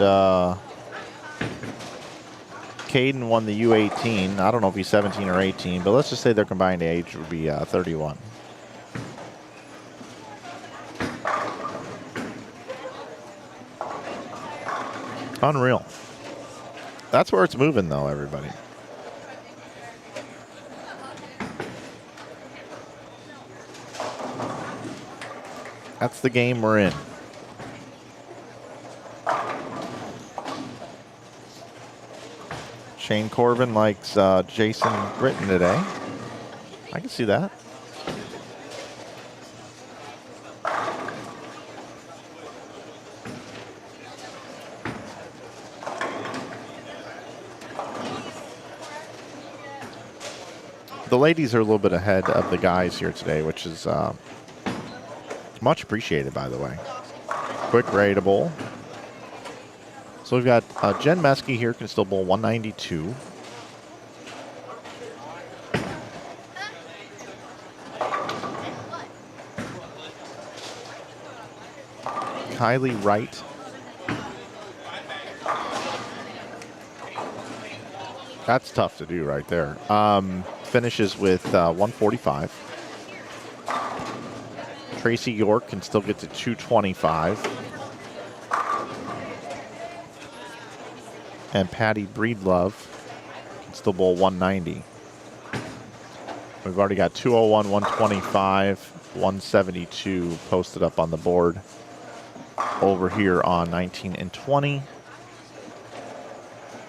Caden won the U18. I don't know if he's 17 or 18, but let's just say their combined age would be 31. Unreal. That's where it's moving, though, everybody. That's the game we're in. Shane Corbin likes Jason Britton today. I can see that. The ladies are a little bit ahead of the guys here today, which is much appreciated, by the way. Quick, ready to bowl. So we've got Jen Meske here, can still bowl 192. Kylie Wright. That's tough to do right there. Finishes with 145. Tracy York can still get to 225. And Patty Breedlove can still bowl 190. We've already got 201, 125, 172 posted up on the board over here on 19 and 20.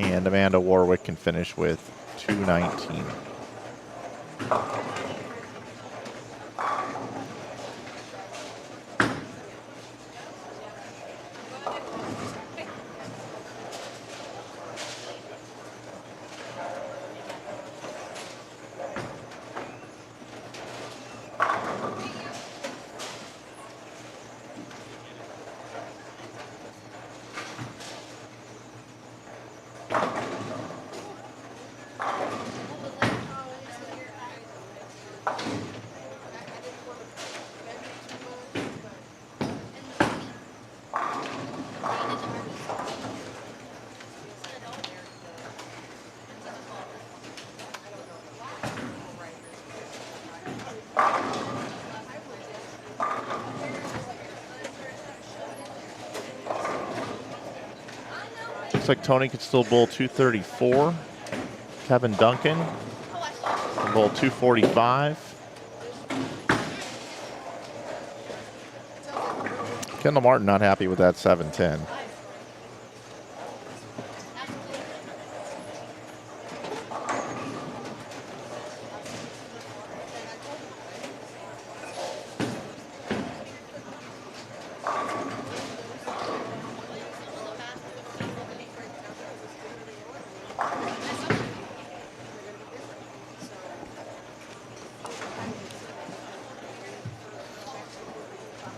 And Amanda Warwick can finish with 219. Looks like Tony could still bowl 234. Kevin Duncan Cotton Bowl 245. Kendall Martin not happy with that 710.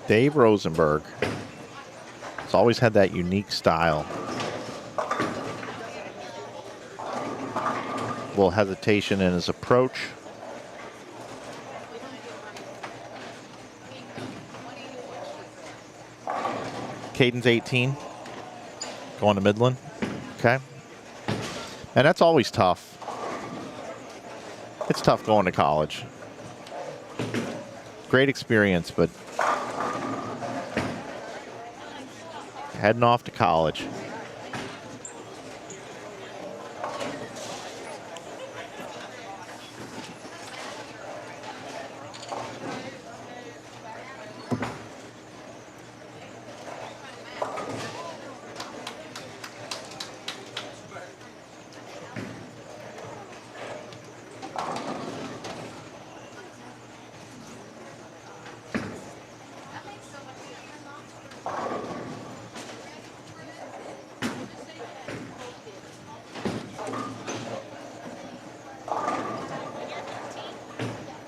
Dave Rosenberg. He's always had that unique style. A little hesitation in his approach. Caden's 18. Going to Midland. Okay. And that's always tough. It's tough going to college. Great experience, but heading off to college.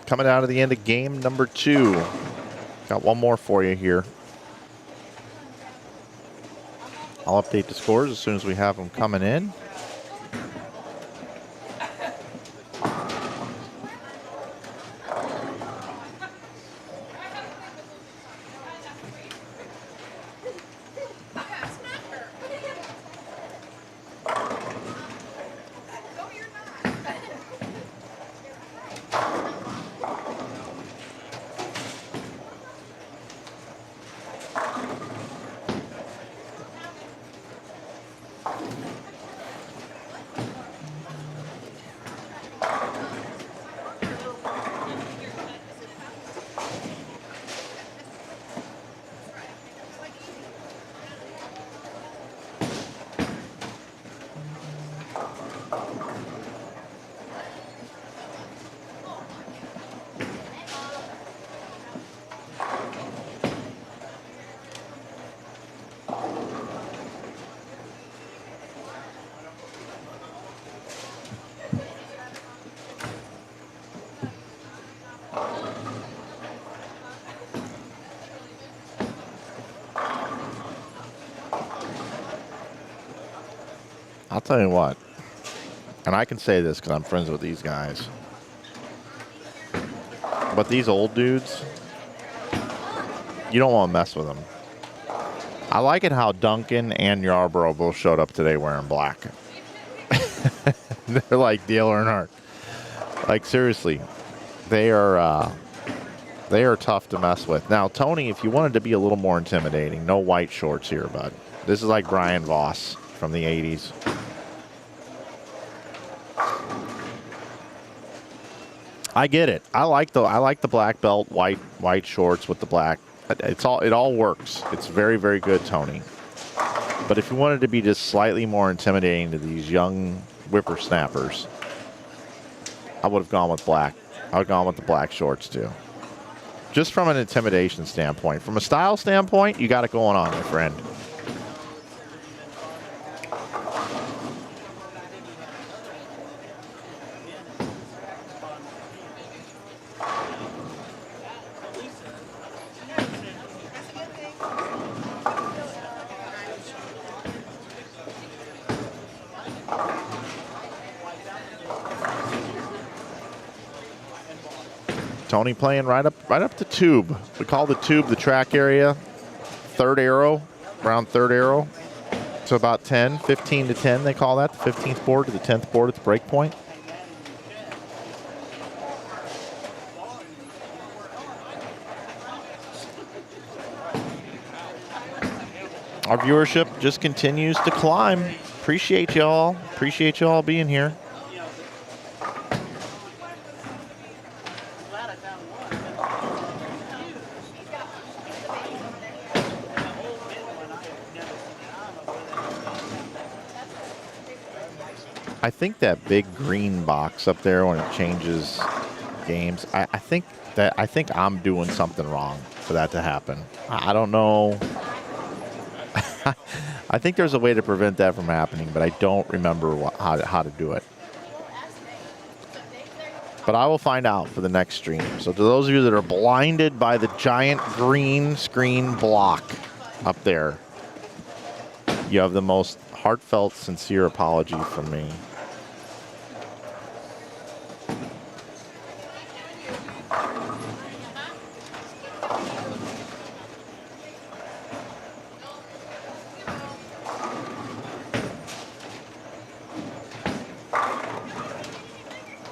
Coming out of the end of game number 2. Got one more for you here. I'll update the scores as soon as we have them coming in. I'll tell you what, and I can say this because I'm friends with these guys, but these old dudes, you don't want to mess with them. I like it how Duncan and Yarborough both showed up today wearing black. They're like Dale Earnhardt. Like, seriously, they are tough to mess with. Now, Tony, if you wanted to be a little more intimidating, no white shorts here, bud. This is like Brian Voss from the 80s. I get it. I like the black belt, white shorts with the black. It all works. It's very, very good, Tony. But if you wanted to be just slightly more intimidating to these young whippersnappers, I would have gone with black. I would have gone with the black shorts too. Just from an intimidation standpoint. From a style standpoint, you got it going on, my friend. Tony playing right up the tube. We call the tube the track area. Third arrow, around third arrow. So about 10, 15 to 10, they call that. The 15th board to the 10th board at the break point. Our viewership just continues to climb. Appreciate y'all. Appreciate y'all being here. I think that big green box up there when it changes games, I think I'm doing something wrong for that to happen. I don't know. I think there's a way to prevent that from happening, but I don't remember how to do it. But I will find out for the next stream. So to those of you that are blinded by the giant green screen block up there, you have the most heartfelt, sincere apology from me.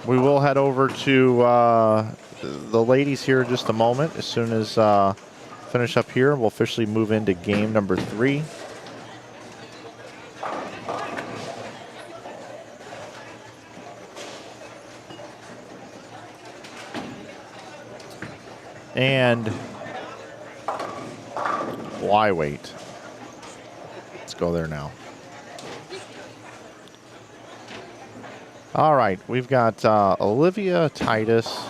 We will head over to the ladies here in just a moment. As soon as finish up here, we'll officially move into game number 3. And why wait? Let's go there now. All right, we've got Olivia Titus.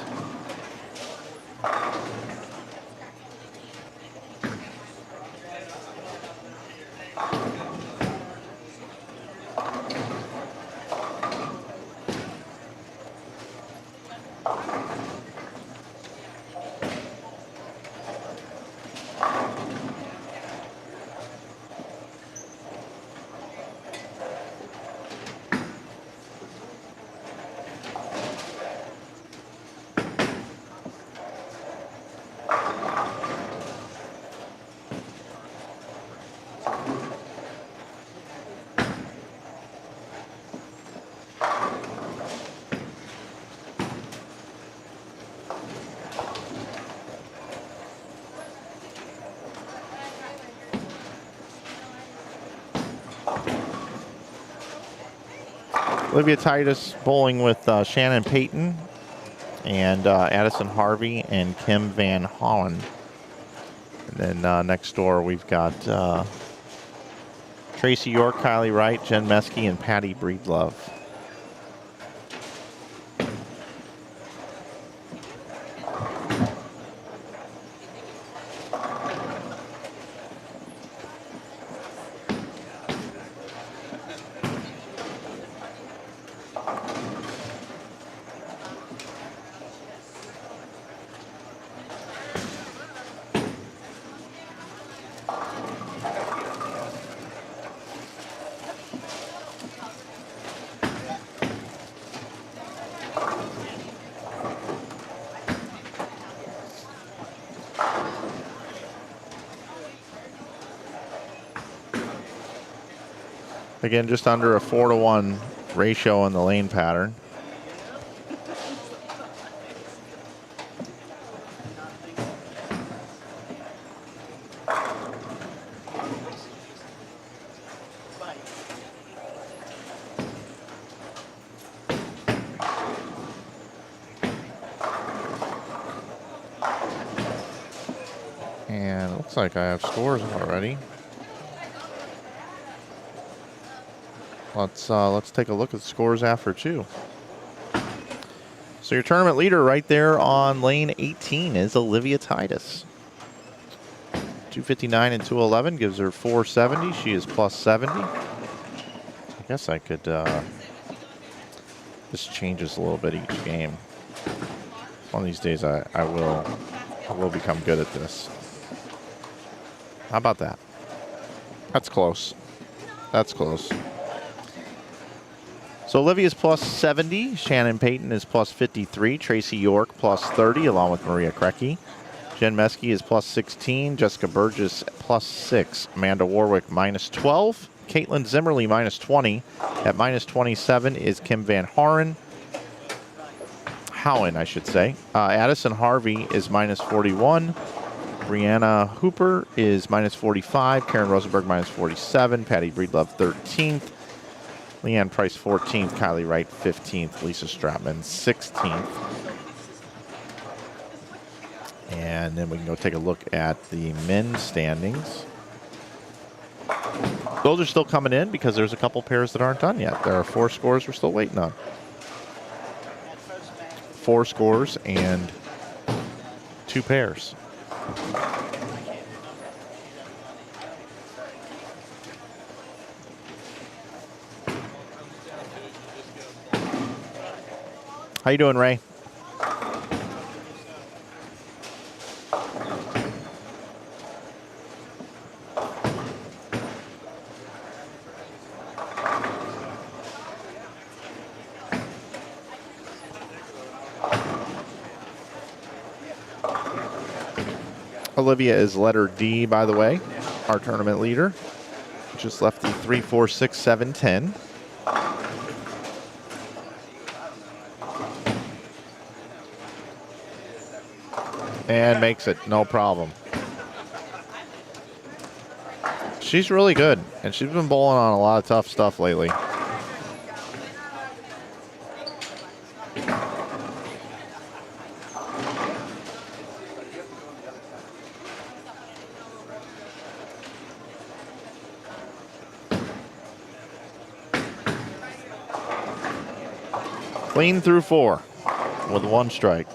Olivia Titus bowling with Shannon Payton and Addison Harvey and Kim Van Hollen. And then next door we've got Tracy York, Kylie Wright, Jen Meskey, and Patty Breedlove. Again, just under a 4-to-1 ratio in the lane pattern. And it looks like I have scores already. Let's take a look at the scores after 2. So your tournament leader right there on lane 18 is Olivia Titus. 259 and 211 gives her 470. She is plus 70. I guess I could this changes a little bit each game. One of these days I will become good at this. How about that? That's close. That's close. So Olivia's plus 70, Shannon Payton is plus 53, Tracy York plus 30, along with Maria Krecky. Jen Meskey is plus 16, Jessica Burgess plus 6, Amanda Warwick minus 12, Caitlin Zimmerly minus 20. At minus 27 is Kim Van Howen, I should say. Addison Harvey is minus 41. Brianna Hooper is minus 45. Karen Rosenberg minus 47. Patty Breedlove 13th. Leanne Price 14th, Kylie Wright 15th, Lisa Stratman 16th. And then we can go take a look at the men's standings. Those are still coming in because there's a couple pairs that aren't done yet. There are 4 scores we're still waiting on. 4 scores and 2 pairs. How you doing, Ray? Olivia is letter D, by the way, our tournament leader. Just left the 3, 4, 6, 7, 10. And makes it, no problem. She's really good, and she's been bowling on a lot of tough stuff lately. Clean through 4 with 1 strike.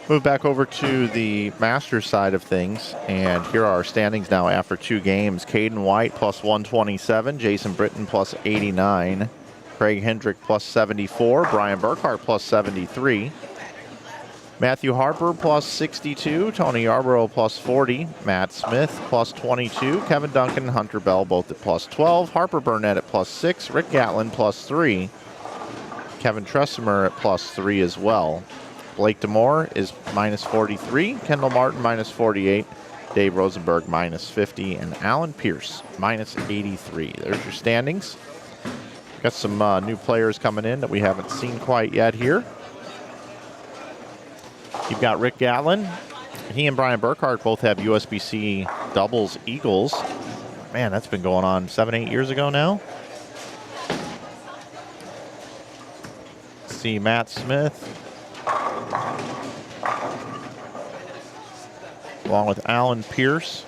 Move back over to the Masters side of things, and here are our standings now after 2 games. Caden White plus 127, Jason Britton plus 89, Craig Hendrick plus 74, Brian Burkhart plus 73, Matthew Harper plus 62, Tony Yarborough plus 40, Matt Smith plus 22, Kevin Duncan, Hunter Bell both at plus 12, Harper Burnett at plus 6, Rick Gatlin plus 3, Kevin Tressimer at plus 3 as well. Blake DeMore is minus 43, Kendall Martin minus 48, Dave Rosenberg minus 50, and Alan Pierce minus 83. There's your standings. Got some new players coming in that we haven't seen quite yet here. You've got Rick Gatlin. He and Brian Burkhart both have USBC doubles Eagles. Man, that's been going on 7-8 years ago now. See Matt Smith along with Alan Pierce.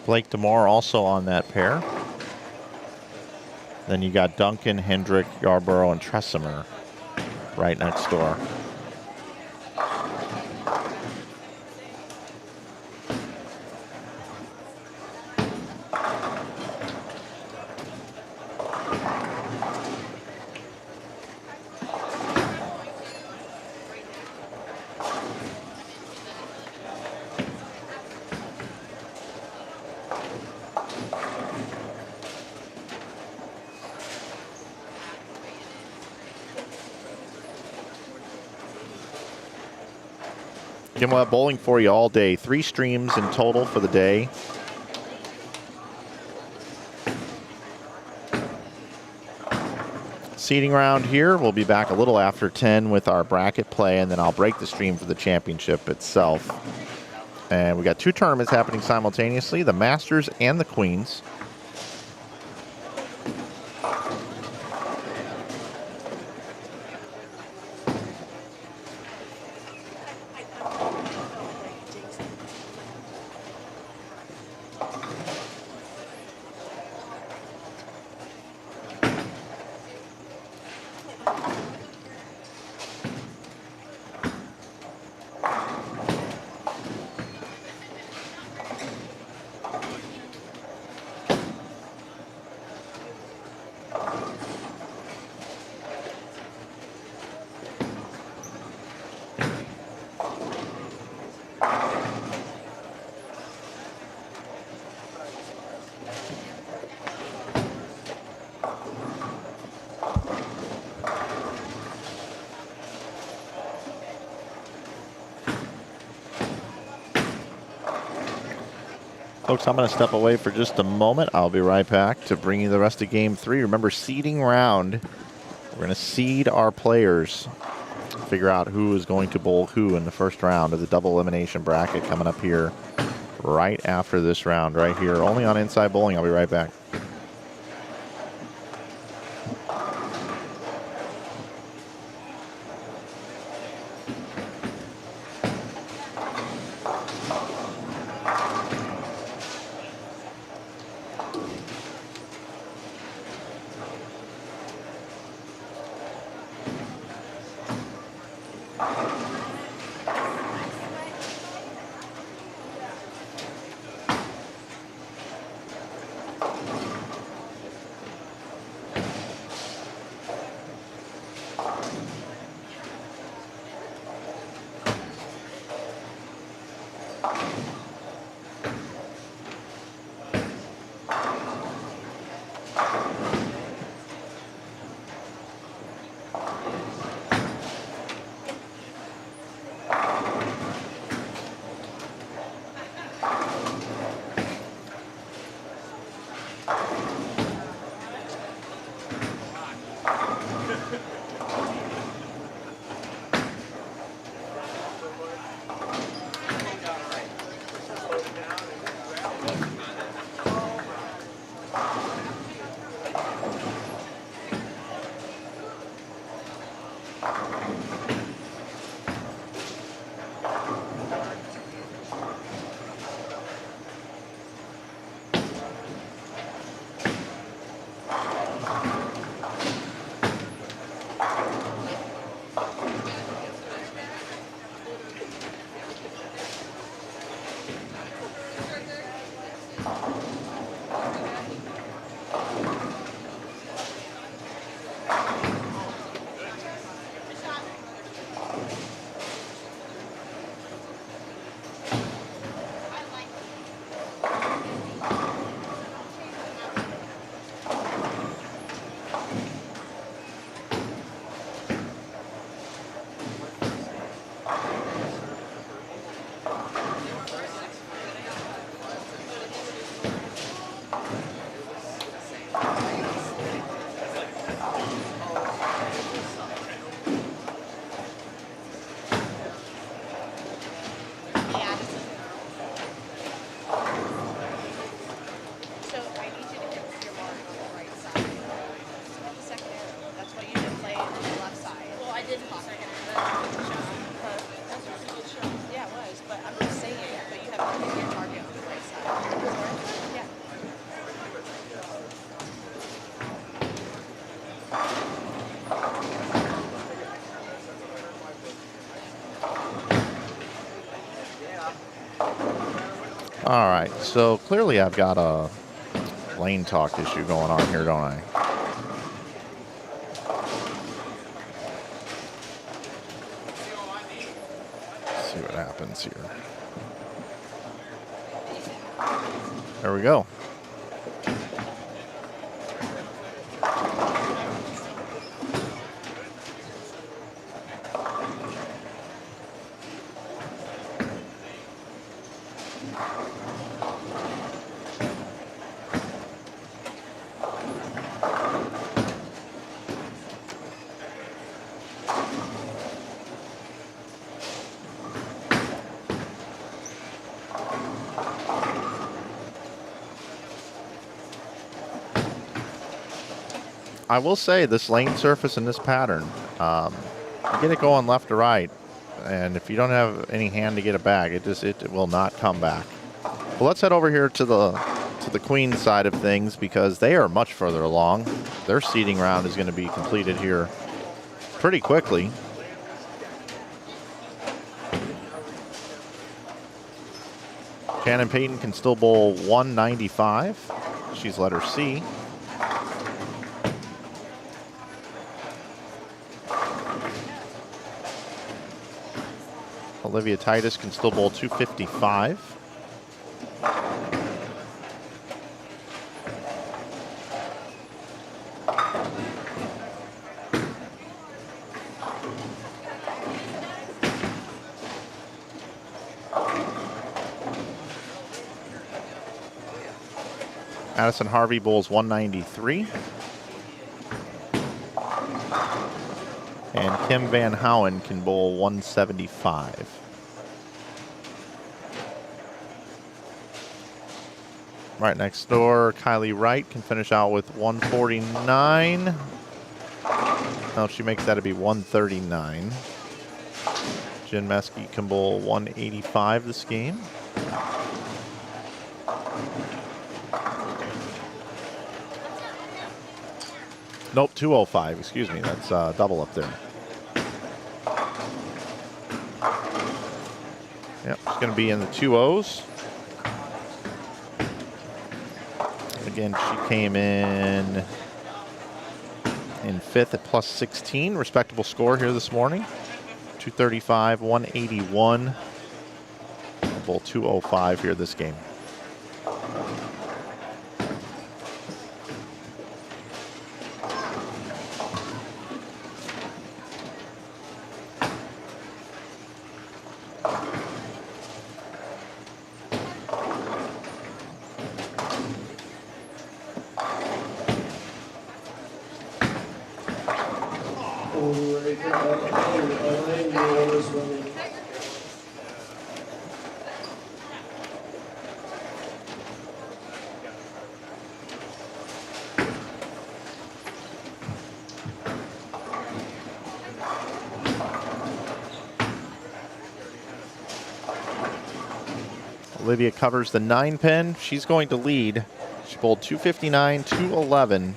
Blake DeMore also on that pair. Then you got Duncan, Hendrick, Yarborough, and Tressimer right next door. Jim will have bowling for you all day. 3 streams in total for the day. Seating round here. We'll be back a little after 10 with our bracket play, and then I'll break the stream for the championship itself. And we got 2 tournaments happening simultaneously, the Masters and the Queens. Folks, I'm going to step away for just a moment. I'll be right back to bring you the rest of Game 3. Remember, seeding round. We're going to seed our players, figure out who is going to bowl who in the first round of the double elimination bracket coming up here right after this round right here. Only on Inside Bowling. I'll be right back. All right, so clearly I've got a lane talk issue going on here, don't I? Let's see what happens here. There we go. I will say this lane surface in this pattern, you get it going left to right, and if you don't have any hand to get it back, it will not come back. Well, let's head over here to the Queen side of things because they are much further along. Their seeding round is going to be completed here pretty quickly. Shannon Payton can still bowl 195. She's letter C. Olivia Titus can still bowl 255. Addison Harvey bowls 193. And Kim Van Houen can bowl 175. Right next door, Kylie Wright can finish out with 149. No, she makes that to be 139. Jen Meskey can bowl 185 this game. Nope, 205, excuse me. That's double up there. Yep, she's going to be in the 2-0s. Again, she came in fifth at plus 16. Respectable score here this morning. 235, 181. Bowl 205 here this game. Olivia covers the 9 pin. She's going to lead. She bowled 259, 211.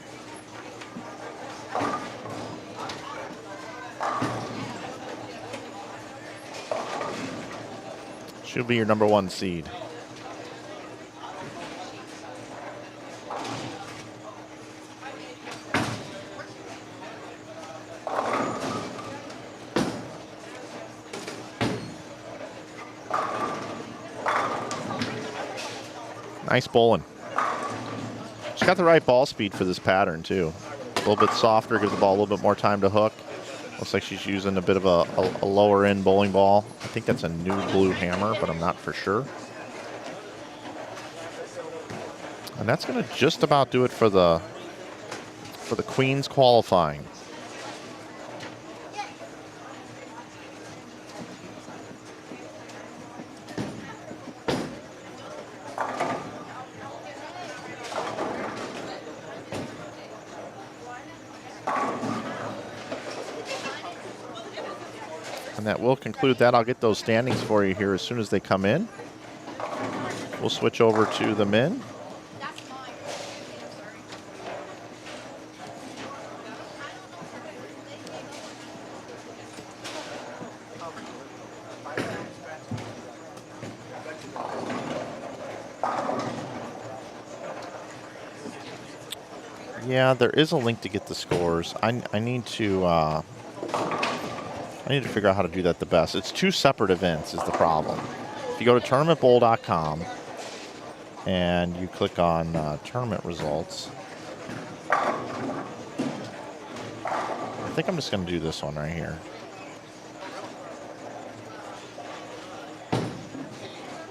She'll be your number 1 seed. Nice bowling. She's got the right ball speed for this pattern, too. A little bit softer, gives the ball a little bit more time to hook. Looks like she's using a bit of a lower end bowling ball. I think that's a new blue hammer, but I'm not for sure. And that's going to just about do it for the Queens qualifying. And that will conclude that. I'll get those standings for you here as soon as they come in. We'll switch over to the men. Yeah, there is a link to get the scores. I need to figure out how to do that the best. It's 2 separate events is the problem. If you go to tournamentbowl.com and you click on tournament results, I think I'm just going to do this one right here.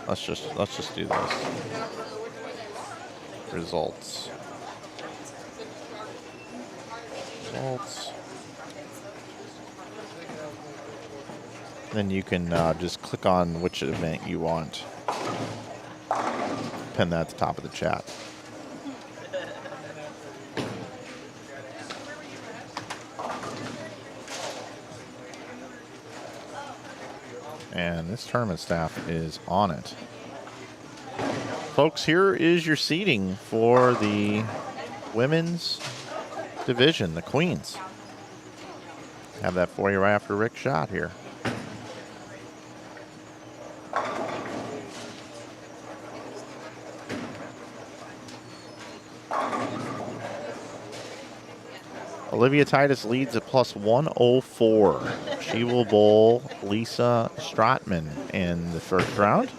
Let's just do this. Results. Then you can just click on which event you want. Pin that at the top of the chat. And this tournament staff is on it. Folks, here is your seating for the women's division, the Queens. Have that for you right after Rick's shot here. Olivia Titus leads at plus 104. She will bowl Lisa Stratman in the first round.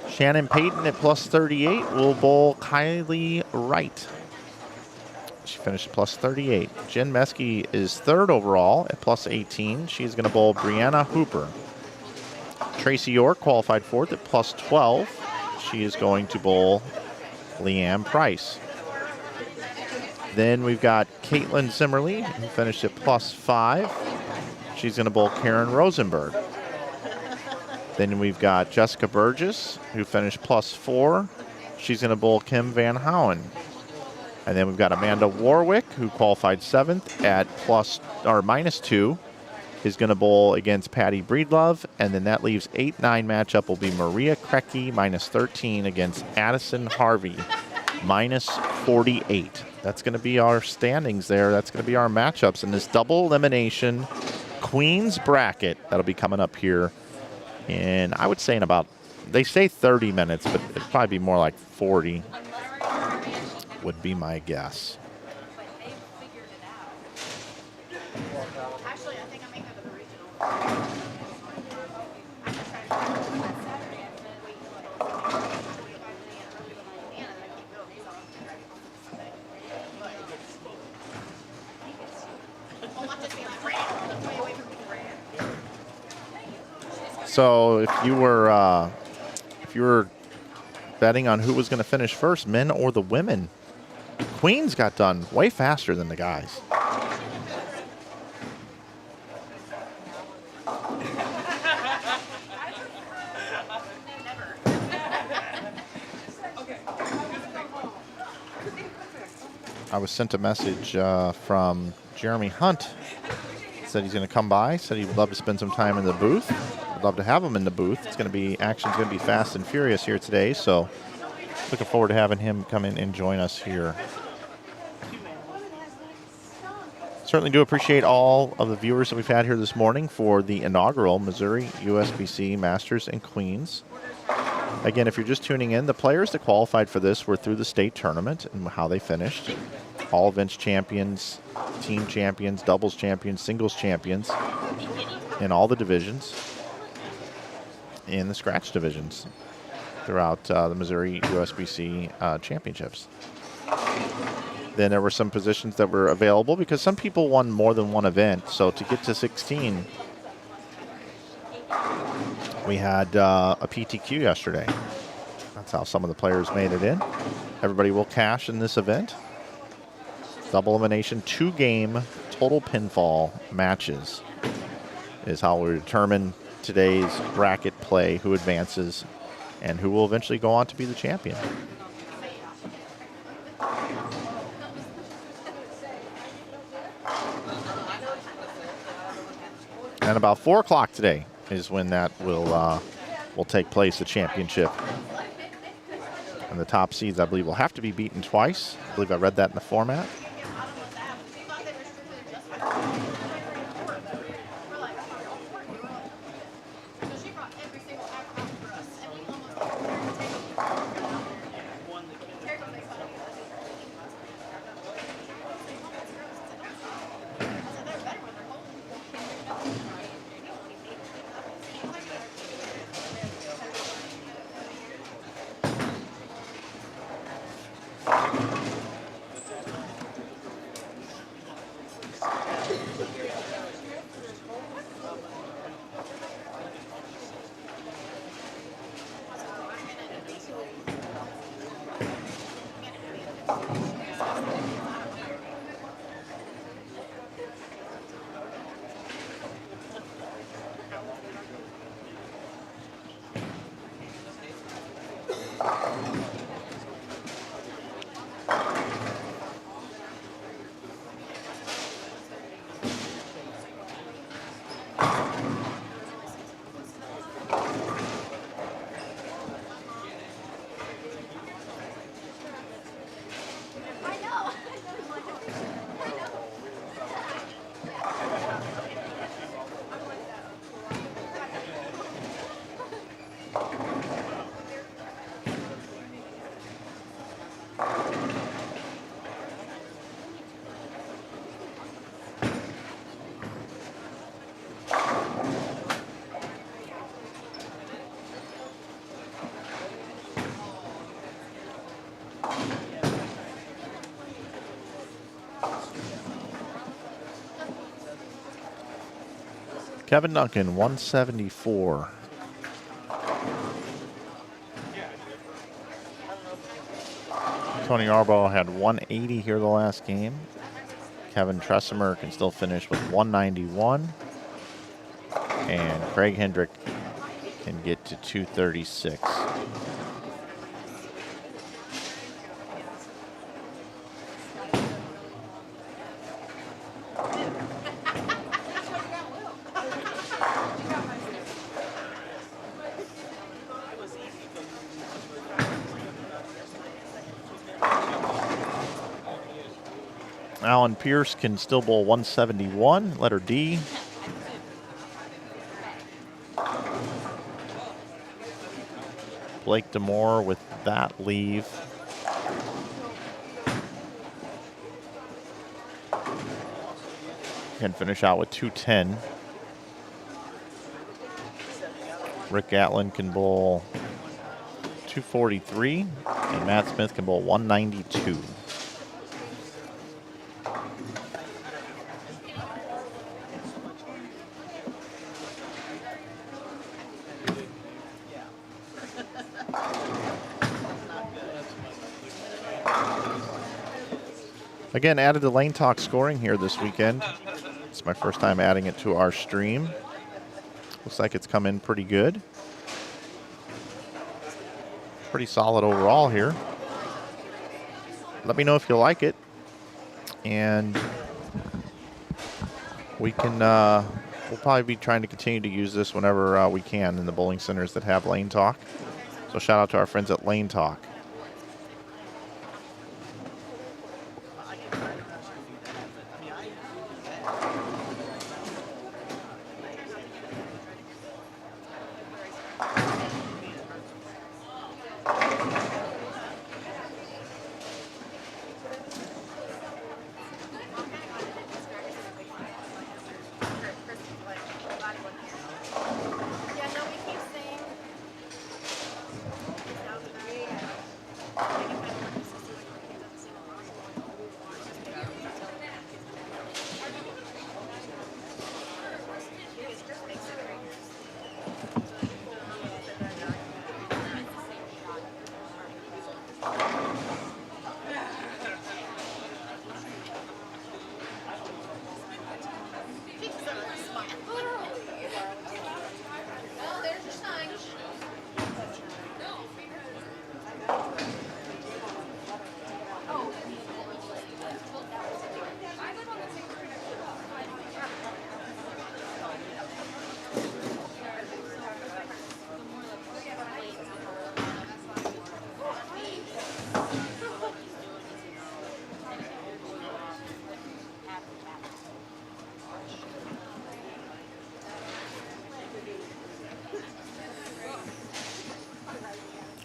Shannon Payton at plus 38 will bowl Kylie Wright. She finished plus 38. Jen Meskey is third overall at plus 18. She's going to bowl Brianna Hooper. Tracy York qualified fourth at plus 12. She is going to bowl Leanne Price. Then we've got Caitlin Zimmerly, who finished at plus 5. She's going to bowl Karen Rosenberg. Then we've got Jessica Burgess, who finished plus 4. She's going to bowl Kim Van Houen. And then we've got Amanda Warwick, who qualified 7th at minus 2, is going to bowl against Patty Breedlove. And then that leaves 8-9 matchup will be Maria Krecky minus 13 against Addison Harvey minus 48. That's going to be our standings there. That's going to be our matchups in this double elimination Queens bracket that'll be coming up here. And I would say in about, they say 30 minutes, but it'd probably be more like 40 would be my guess. Actually, I think I may go to the regional. So if you were betting on who was going to finish first, men or the women, Queens got done way faster than the guys. I was sent a message from Jeremy Hunt. Said he's going to come by. Said he'd love to spend some time in the booth. I'd love to have him in the booth. It's going to be action's going to be fast and furious here today. So looking forward to having him come in and join us here. Certainly do appreciate all of the viewers that we've had here this morning for the inaugural Missouri USBC Masters in Queens. Again, if you're just tuning in, the players that qualified for this were through the state tournament and how they finished. All events champions, team champions, doubles champions, singles champions in all the divisions, in the scratch divisions throughout the Missouri USBC championships. Then there were some positions that were available because some people won more than one event. So to get to 16, we had a PTQ yesterday. That's how some of the players made it in. Everybody will cash in this event. Double elimination, 2-game total pinfall matches is how we determine today's bracket play, who advances and who will eventually go on to be the champion. And about 4 o'clock today is when that will take place, the championship. And the top seeds, I believe, will have to be beaten twice. I believe I read that in the format. Kevin Duncan, 174. Tony Arbo had 180 here the last game. Kevin Tressimer can still finish with 191. And Craig Hendrick can get to 236. Alan Pierce can still bowl 171, letter D. Blake DeMore with that leave. Can finish out with 210. Rick Gatlin can bowl 243, and Matt Smith can bowl 192. Again, added the Lane Talk scoring here this weekend. It's my first time adding it to our stream. Looks like it's come in pretty good. Pretty solid overall here. Let me know if you like it. And we can, we'll probably be trying to continue to use this whenever we can in the bowling centers that have Lane Talk. So shout out to our friends at Lane Talk.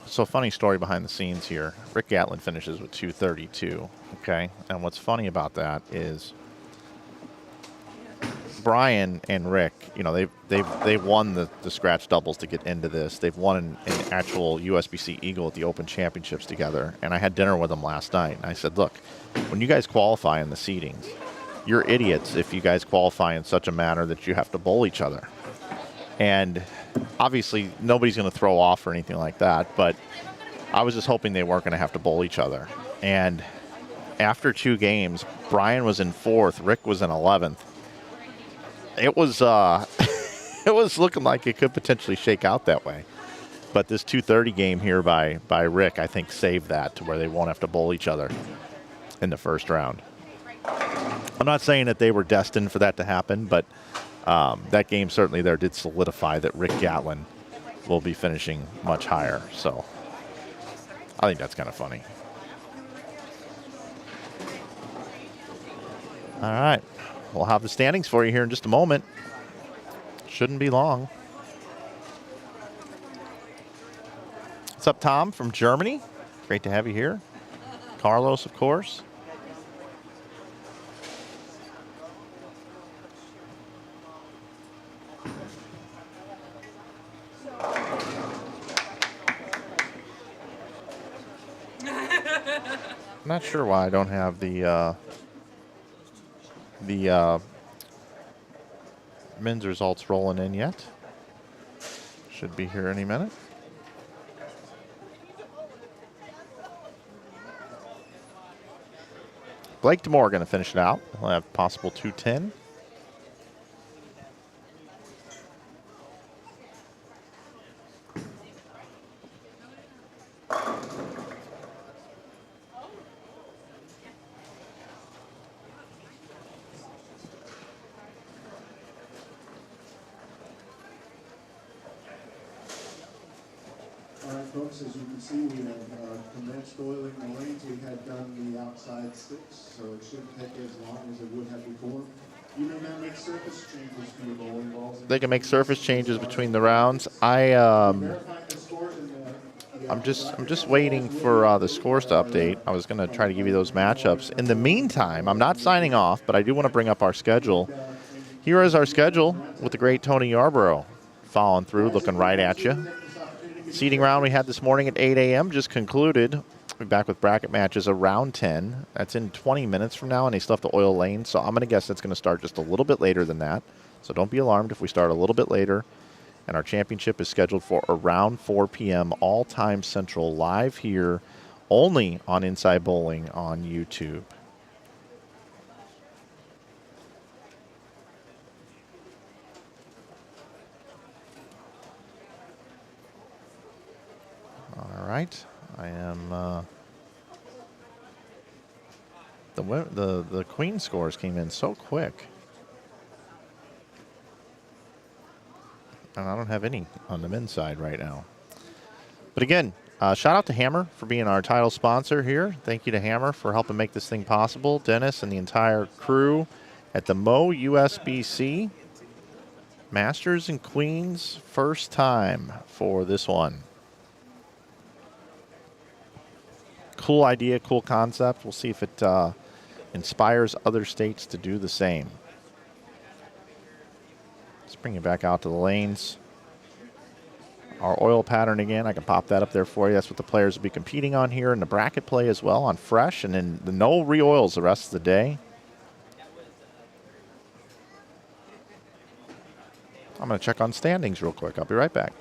So funny story behind the scenes here. Rick Gatlin finishes with 232, okay? And what's funny about that is Brian and Rick, you know, they've won the scratch doubles to get into this. They've won an actual USBC Eagle at the Open Championships together. And I had dinner with them last night. And I said, look, when you guys qualify in the seedings, you're idiots if you guys qualify in such a manner that you have to bowl each other. And obviously, nobody's going to throw off or anything like that, but I was just hoping they weren't going to have to bowl each other. And after 2 games, Brian was in 4th, Rick was in 11th. It was it was looking like it could potentially shake out that way. But this 230 game here by Rick, I think, saved that to where they won't have to bowl each other in the first round. I'm not saying that they were destined for that to happen, but that game certainly there did solidify that Rick Gatlin will be finishing much higher. So I think that's kind of funny. All right. We'll have the standings for you here in just a moment. Shouldn't be long. What's up, Tom from Germany? Great to have you here. Carlos, of course. I'm not sure why I don't have the men's results rolling in yet. Should be here any minute. Blake DeMore going to finish it out. He'll have possible 210. All right, folks, as you can see, we have commenced oiling the lanes. We had done the outside sticks, so it shouldn't take as long as it would have before. You may not make surface changes to your bowling balls. They can make surface changes between the rounds. I'm just waiting for the scores to update. I was going to try to give you those matchups. In the meantime, I'm not signing off, but I do want to bring up our schedule. Here is our schedule with the great Tony Yarborough following through, looking right at you. Seating round we had this morning at 8 a.m. just concluded. We'll be back with bracket matches around 10. That's in 20 minutes from now, and they still have to oil lanes. So I'm going to guess that's going to start just a little bit later than that. So don't be alarmed if we start a little bit later. And our championship is scheduled for around 4 p.m. all time Central, live here only on Inside Bowling on YouTube. All right, I am. The queen scores came in so quick, and I don't have any on the men's side right now. But again, shout out to Hammer for being our title sponsor here. Thank you to Hammer for helping make this thing possible. Dennis and the entire crew at the Mo USBC Masters and Queens, first time for this one. Cool idea, cool concept. We'll see if it inspires other states to do the same. Let's bring it back out to the lanes. Our oil pattern again, I can pop that up there for you. That's what the players will be competing on here in the bracket play as well on fresh, and then the no re-oils the rest of the day. I'm going to check on standings real quick. I'll be right back.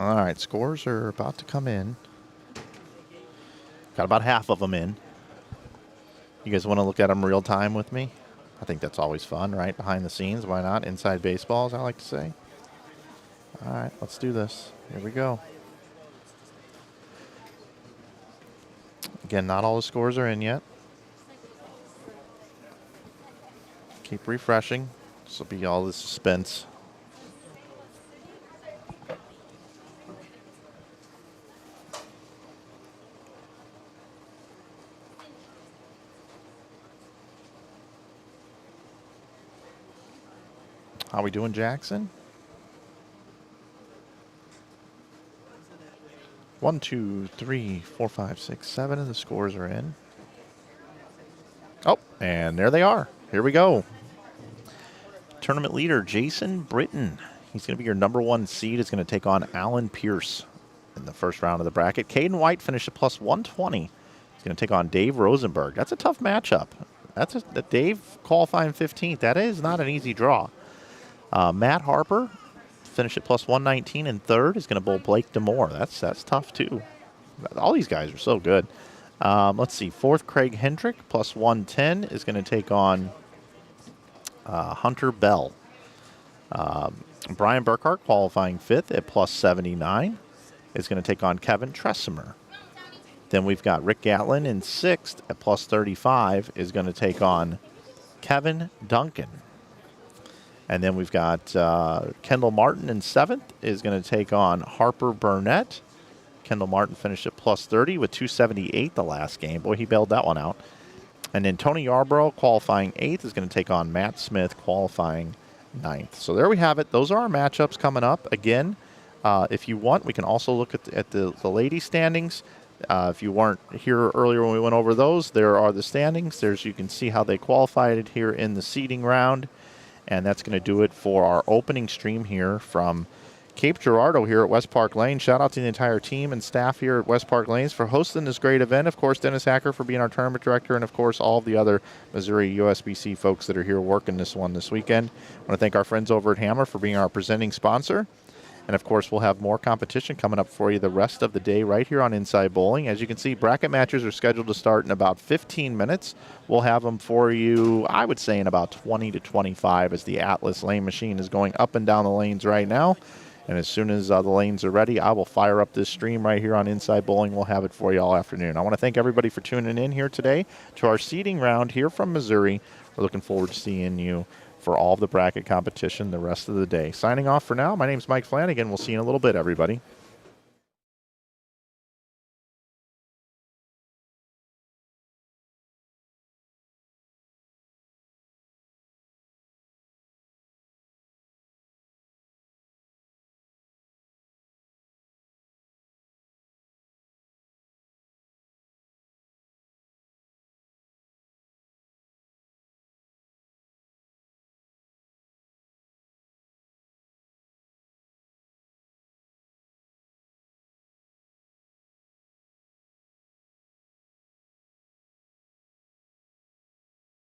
All right, scores are about to come in. Got about half of them in. You guys want to look at them real time with me? I think that's always fun, right? Behind the scenes, why not? Inside baseball, as I like to say. All right, let's do this. Here we go. Again, not all the scores are in yet. Keep refreshing. This will be all the suspense. How we doing, Jackson? 1, 2, 3, 4, 5, 6, 7 of the scores are in. Oh, and there they are. Here we go. Tournament leader, Jason Britton. He's going to be your #1 seed. Is going to take on Alan Pierce in the first round of the bracket. Caden White finished at plus 120. He's going to take on Dave Rosenberg. That's a tough matchup. That's Dave qualifying 15th. That is not an easy draw. Matt Harper finished at plus 119 in third. Is going to bowl Blake DeMore. That's tough too. All these guys are so good. Let's see. Fourth, Craig Hendrick plus 110 is going to take on Hunter Bell. Brian Burkhart, qualifying 5th at plus 79, is going to take on Kevin Tressimer. Then we've got Rick Gatlin in 6th at plus 35, is going to take on Kevin Duncan. And then we've got Kendall Martin in 7th, is going to take on Harper Burnett. Kendall Martin finished at plus 30 with 278 the last game. Boy, he bailed that one out. And then Tony Yarborough, qualifying 8th, is going to take on Matt Smith, qualifying 9th. So there we have it. Those are our matchups coming up. Again, if you want, we can also look at the lady standings. If you weren't here earlier when we went over those, there are the standings. You can see how they qualified here in the seeding round. And that's going to do it for our opening stream here from Cape Girardeau here at West Park Lane. Shout out to the entire team and staff here at West Park Lanes for hosting this great event. Of course, Dennis Hacker for being our tournament director, and of course, all of the other Missouri USBC folks that are here working this one this weekend. I want to thank our friends over at Hammer for being our presenting sponsor. And of course, we'll have more competition coming up for you the rest of the day right here on Inside Bowling. As you can see, bracket matches are scheduled to start in about 15 minutes. We'll have them for you, I would say, in about 20 to 25 as the Atlas lane machine is going up and down the lanes right now. And as soon as the lanes are ready, I will fire up this stream right here on Inside Bowling. We'll have it for you all afternoon. I want to thank everybody for tuning in here today to our seeding round here from Missouri. We're looking forward to seeing you for all of the bracket competition the rest of the day. Signing off for now, my name's Mike Flanagan. We'll see you in a little bit, everybody.